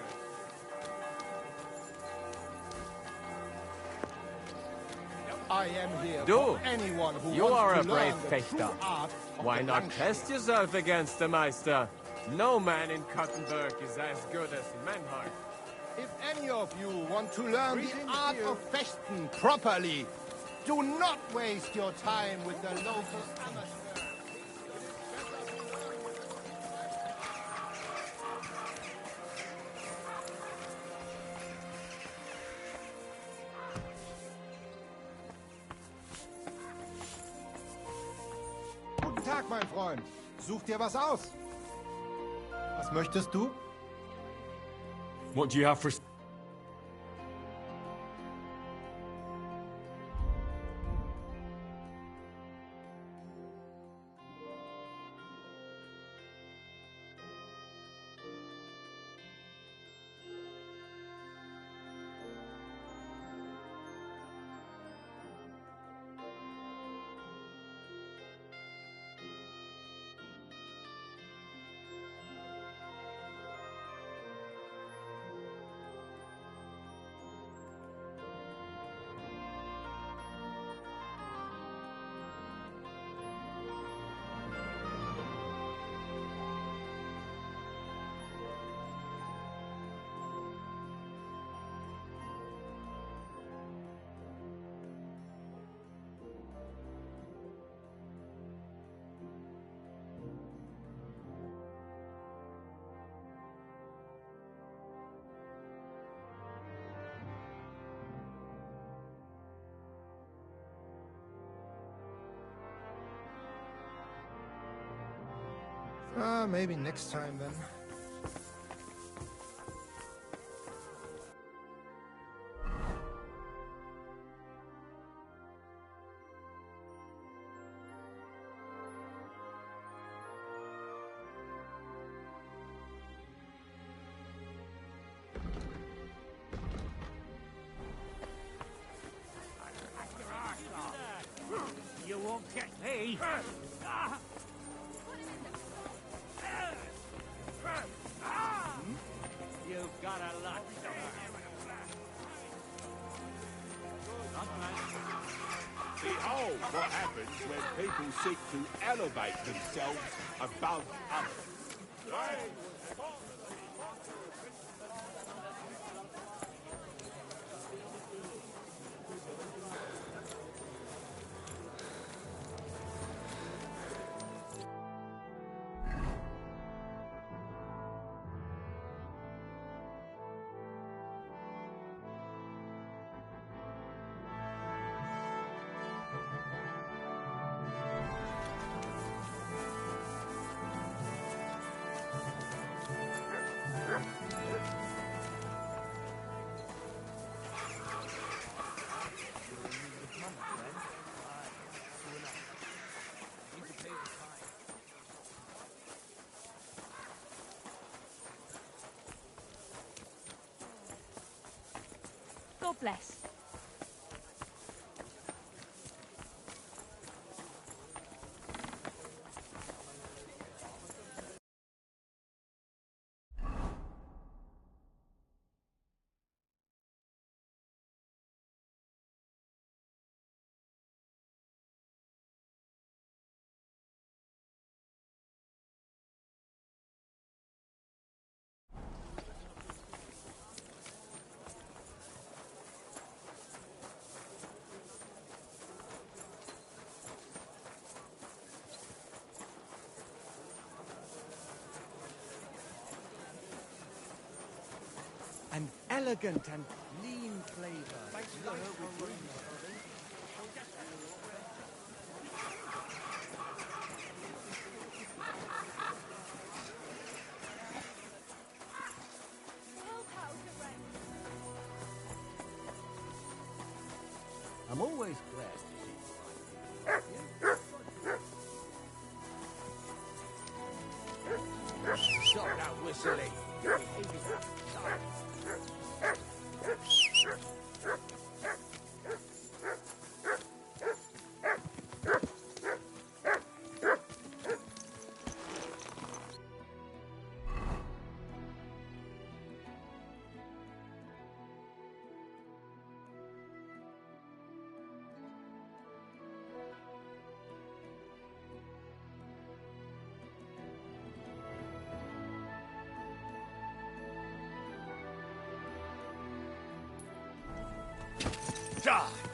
I am here Do. for anyone who You wants are to a brave learn the fechter. true art of Why the not Langschwert. test yourself against the Meister? No man in Kottenberg is as good as Menhard. If any of you want to learn the Greetings art to you. of fechten properly, do not waste your time with the local amateurs. Guten Tag, mein Freund. Such dir was aus. Was möchtest du? What do you have for... Maybe next time then. You won't get me. You've got a lot to learn. what happens when people seek to elevate themselves above others. God bless. An elegant and clean flavour. I'm always glad to see you. Stop that whistling. You're behaving outside. Die!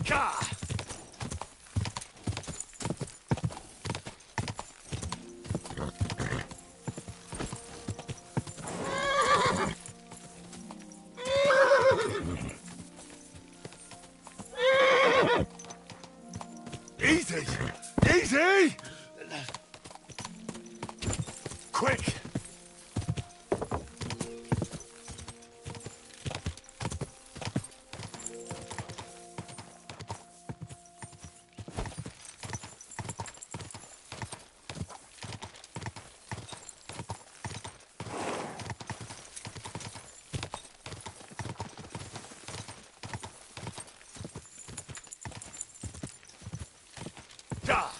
Gah! Easy! Easy! Quick! Gah!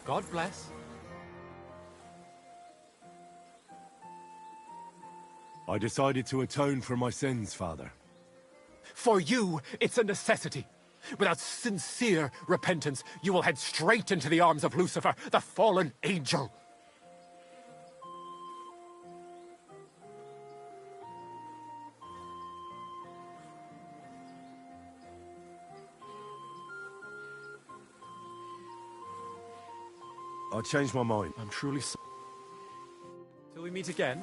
God bless. I decided to atone for my sins, Father. For you, it's a necessity. Without sincere repentance, you will head straight into the arms of Lucifer, the fallen angel. I changed my mind. I'm truly sorry. Till we meet again.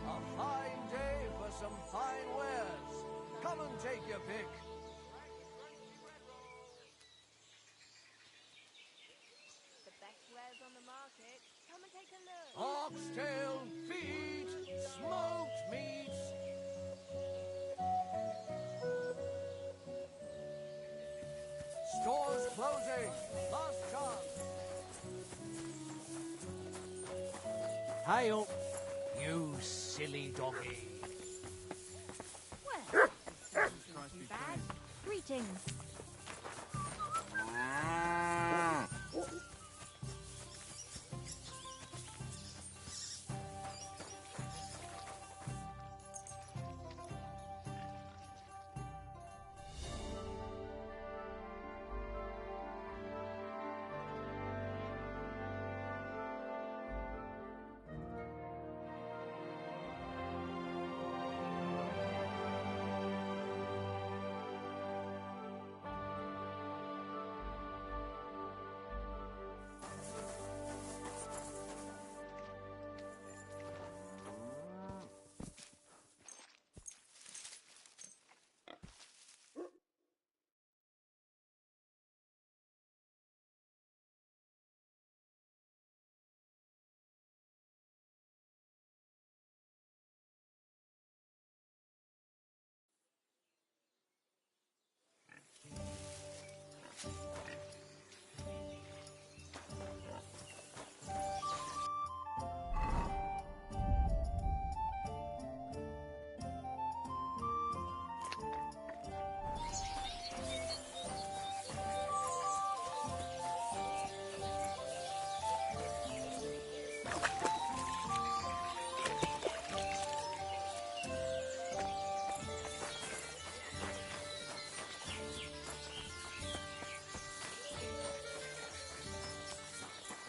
A fine day for some fine wares. Come and take your pick. The best wares on the market. Come and take a look. Oxtail, feet, smoked meats. Stores closing. Last chance. Hail, you silly doggy. Well, not too bad. Greetings.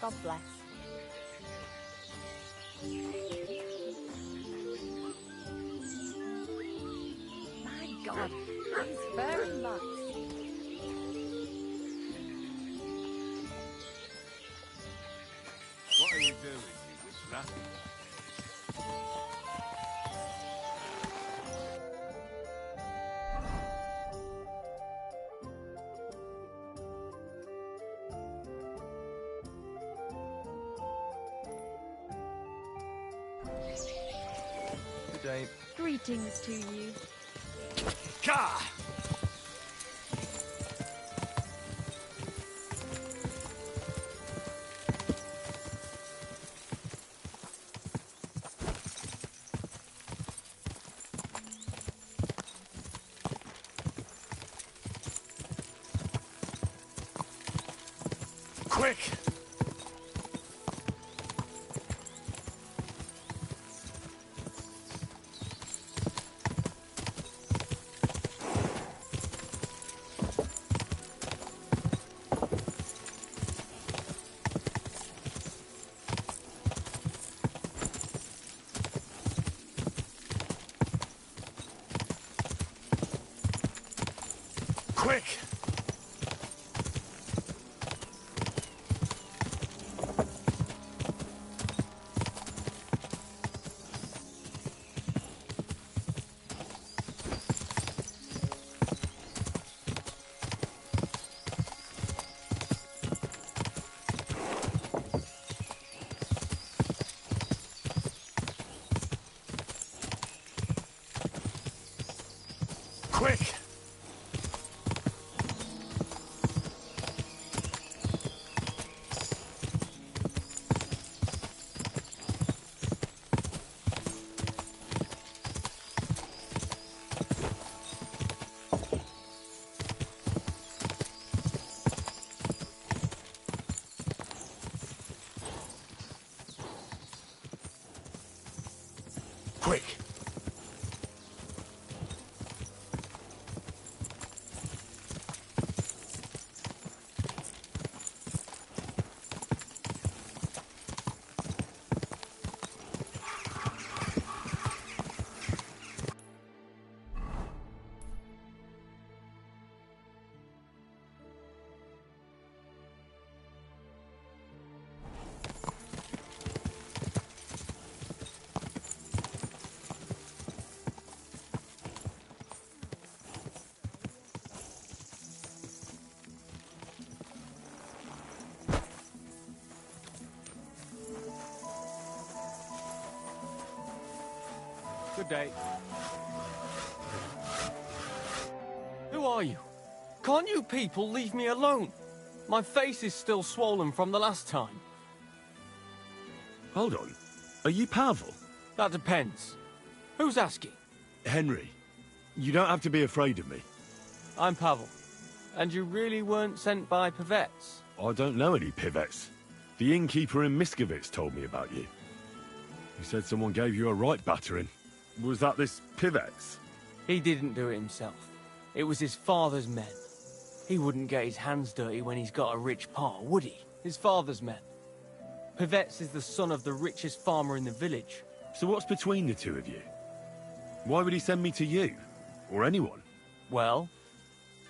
God bless. My God, these furry mutts. What are you doing, you whistler? Good day. Greetings to you. Gah! Quick! Quick! Quick! Quick! Good day. Who are you? Can't you people leave me alone? My face is still swollen from the last time. Hold on. Are you Pavel? That depends. Who's asking? Henry, you don't have to be afraid of me. I'm Pavel. And you really weren't sent by Pivets? I don't know any Pivets. The innkeeper in Miskovitz told me about you. He said someone gave you a right battering. Was that this Pivets? He didn't do it himself. It was his father's men. He wouldn't get his hands dirty when he's got a rich pa, would he? His father's men. Pivets is the son of the richest farmer in the village. So what's between the two of you? Why would he send me to you? Or anyone? Well,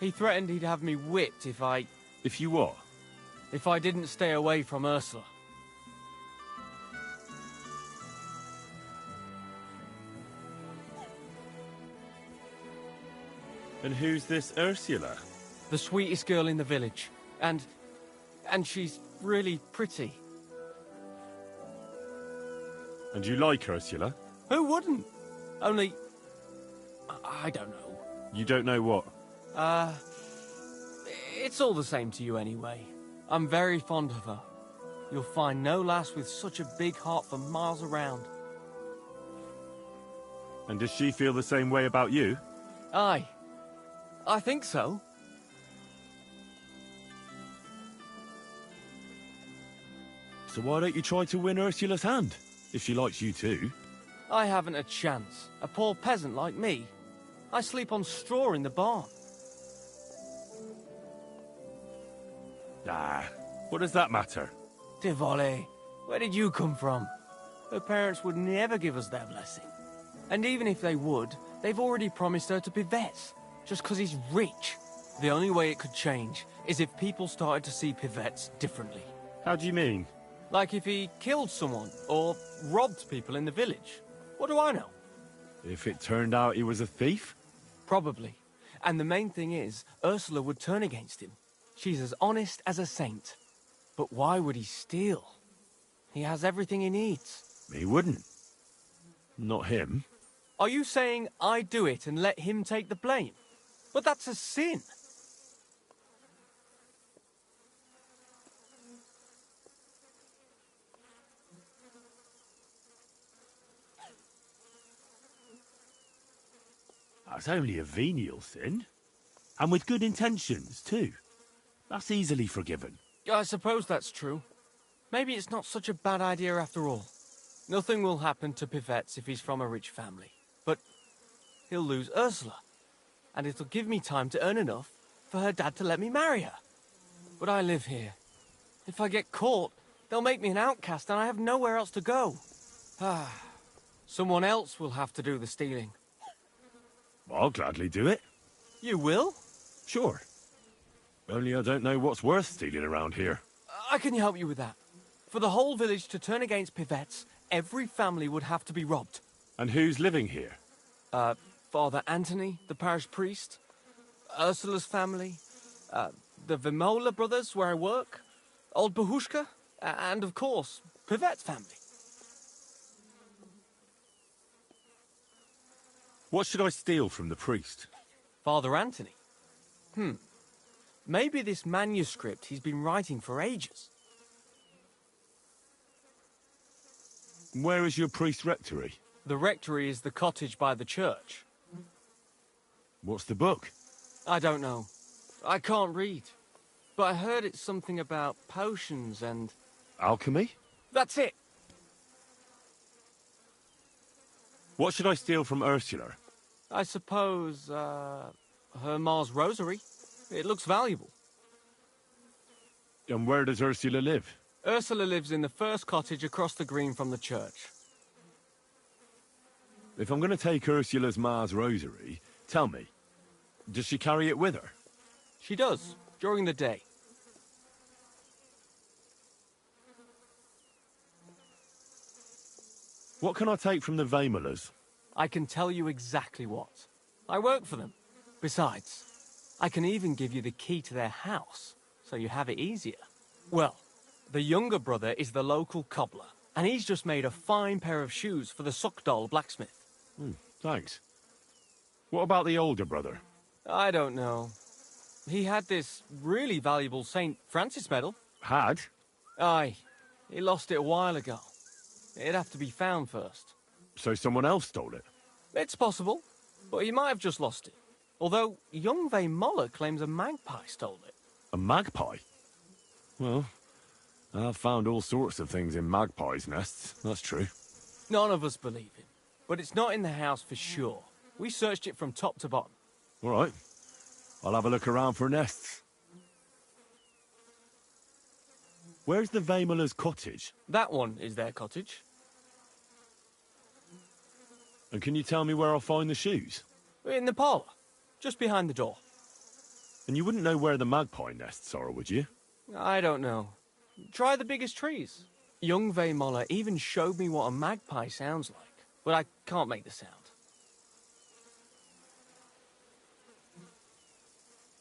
he threatened he'd have me whipped if I... If you what? If I didn't stay away from Ursula. And who's this Ursula? The sweetest girl in the village. And she's really pretty. And you like Ursula? Who wouldn't? Only... I don't know. You don't know what? It's all the same to you anyway. I'm very fond of her. You'll find no lass with such a big heart for miles around. And does she feel the same way about you? Aye. I think so. So why don't you try to win Ursula's hand? If she likes you too. I haven't a chance. A poor peasant like me. I sleep on straw in the barn. Ah, what does that matter? Tivoli, where did you come from? Her parents would never give us their blessing. And even if they would, they've already promised her to Pivets, just because he's rich. The only way it could change is if people started to see Pivets differently. How do you mean? Like if he killed someone, or robbed people in the village. What do I know? If it turned out he was a thief? Probably. And the main thing is, Ursula would turn against him. She's as honest as a saint. But why would he steal? He has everything he needs. He wouldn't. Not him. Are you saying I do it and let him take the blame? But that's a sin. That's only a venial sin. And with good intentions, too. That's easily forgiven. I suppose that's true. Maybe it's not such a bad idea after all. Nothing will happen to Pivets if he's from a rich family. But he'll lose Ursula. And it'll give me time to earn enough for her dad to let me marry her. But I live here. If I get caught, they'll make me an outcast and I have nowhere else to go. Someone else will have to do the stealing. I'll gladly do it. You will? Sure. Only I don't know what's worth stealing around here. I can help you with that. For the whole village to turn against Pivets, every family would have to be robbed. And who's living here? Father Anthony, the parish priest, Ursula's family, the Vimola brothers where I work, old Bahushka, and of course, Pivet's family. What should I steal from the priest? Father Anthony? Maybe this manuscript he's been writing for ages. Where is your priest rectory? The rectory is the cottage by the church. What's the book? I don't know. I can't read. But I heard it's something about potions and... Alchemy? That's it! What should I steal from Ursula? I suppose, her Ma's rosary. It looks valuable. And where does Ursula live? Ursula lives in the first cottage across the green from the church. If I'm going to take Ursula's Ma's rosary, tell me, does she carry it with her? She does, during the day. What can I take from the Vamolas? I can tell you exactly what. I work for them. Besides, I can even give you the key to their house, so you have it easier. Well, the younger brother is the local cobbler, and he's just made a fine pair of shoes for the Suckdoll blacksmith. Thanks. What about the older brother? I don't know. He had this really valuable St. Francis medal. Had? Aye. He lost it a while ago. It'd have to be found first. So someone else stole it? It's possible, but he might have just lost it. Although young Moller claims a magpie stole it. A magpie? Well, I've found all sorts of things in magpies' nests, that's true. None of us believe him, but it's not in the house for sure. We searched it from top to bottom. All right. I'll have a look around for nests. Where's the Vamola's cottage? That one is their cottage. And can you tell me where I'll find the shoes? In the parlour, just behind the door. And you wouldn't know where the magpie nests are, would you? I don't know. Try the biggest trees. Young Moller even showed me what a magpie sounds like, but I can't make the sound.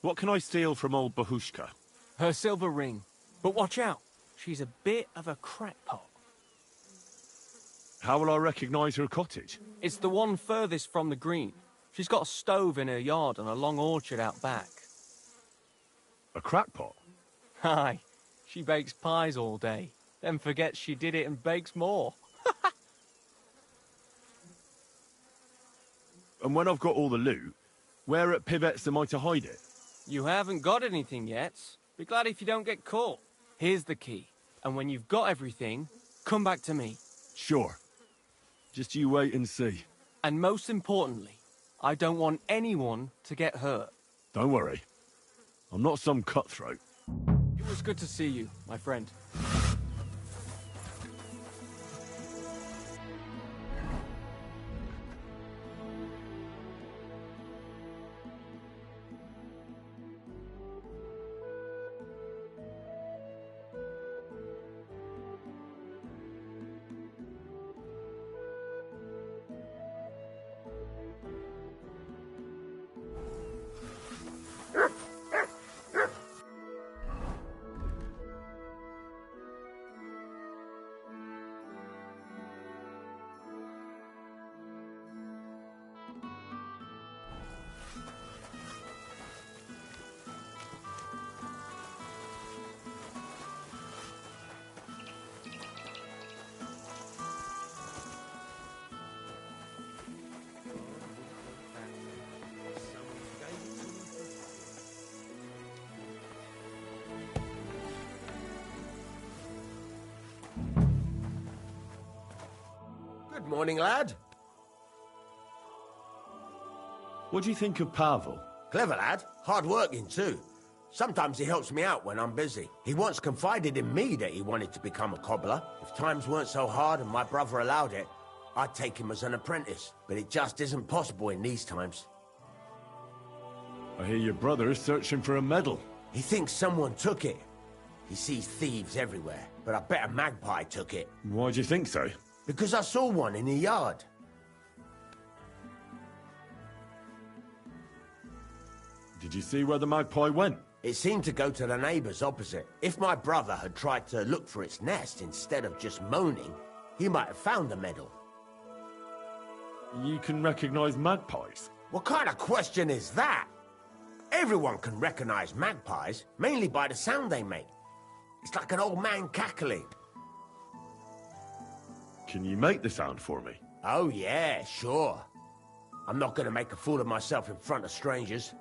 What can I steal from old Bahushka? Her silver ring. But watch out, she's a bit of a crackpot. How will I recognise her cottage? It's the one furthest from the green. She's got a stove in her yard and a long orchard out back. A crackpot? Aye. She bakes pies all day, then forgets she did it and bakes more. And when I've got all the loot, where at Pivet's am I to hide it? You haven't got anything yet. Be glad if you don't get caught. Here's the key. And when you've got everything, come back to me. Sure. Just you wait and see. And most importantly, I don't want anyone to get hurt. Don't worry. I'm not some cutthroat. It was good to see you, my friend. Good morning, lad. What do you think of Pavel? Clever lad. Hard-working, too. Sometimes he helps me out when I'm busy. He once confided in me that he wanted to become a cobbler. If times weren't so hard and my brother allowed it, I'd take him as an apprentice. But it just isn't possible in these times. I hear your brother is searching for a medal. He thinks someone took it. He sees thieves everywhere, but I bet a magpie took it. Why do you think so? Because I saw one in the yard. Did you see where the magpie went? It seemed to go to the neighbours opposite. If my brother had tried to look for its nest instead of just moaning, he might have found the medal. You can recognize magpies? What kind of question is that? Everyone can recognize magpies, mainly by the sound they make. It's like an old man cackling. Can you make the sound for me? Oh yeah, sure. I'm not going to make a fool of myself in front of strangers.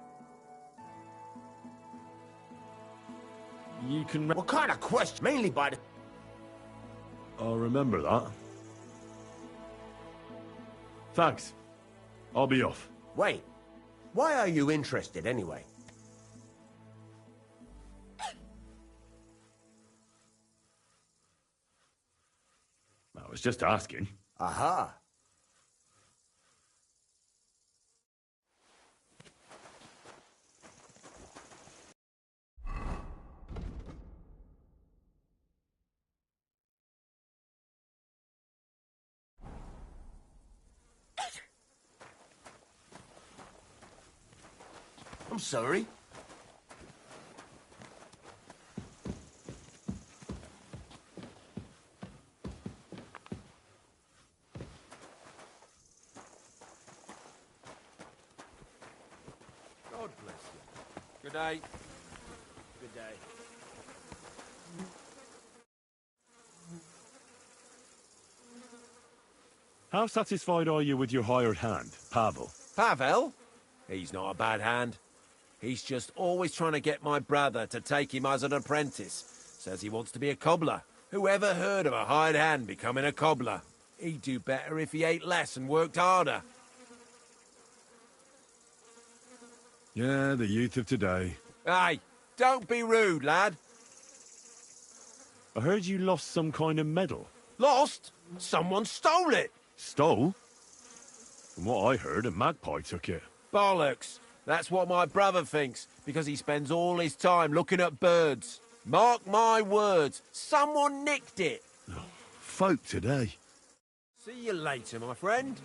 You can... What kind of question? Mainly by the... I'll remember that. Thanks. I'll be off. Wait. Why are you interested, anyway? I was just asking. Aha. I'm sorry. God bless you. Good day. Good day. How satisfied are you with your hired hand, Pavel? Pavel? He's not a bad hand. He's just always trying to get my brother to take him as an apprentice. Says he wants to be a cobbler. Whoever heard of a hired hand becoming a cobbler? He'd do better if he ate less and worked harder. Yeah, the youth of today. Hey, don't be rude, lad. I heard you lost some kind of medal. Lost? Someone stole it. Stole? From what I heard, a magpie took it. Bollocks. That's what my brother thinks, because he spends all his time looking at birds. Mark my words, someone nicked it. Oh, folk today. See you later, my friend.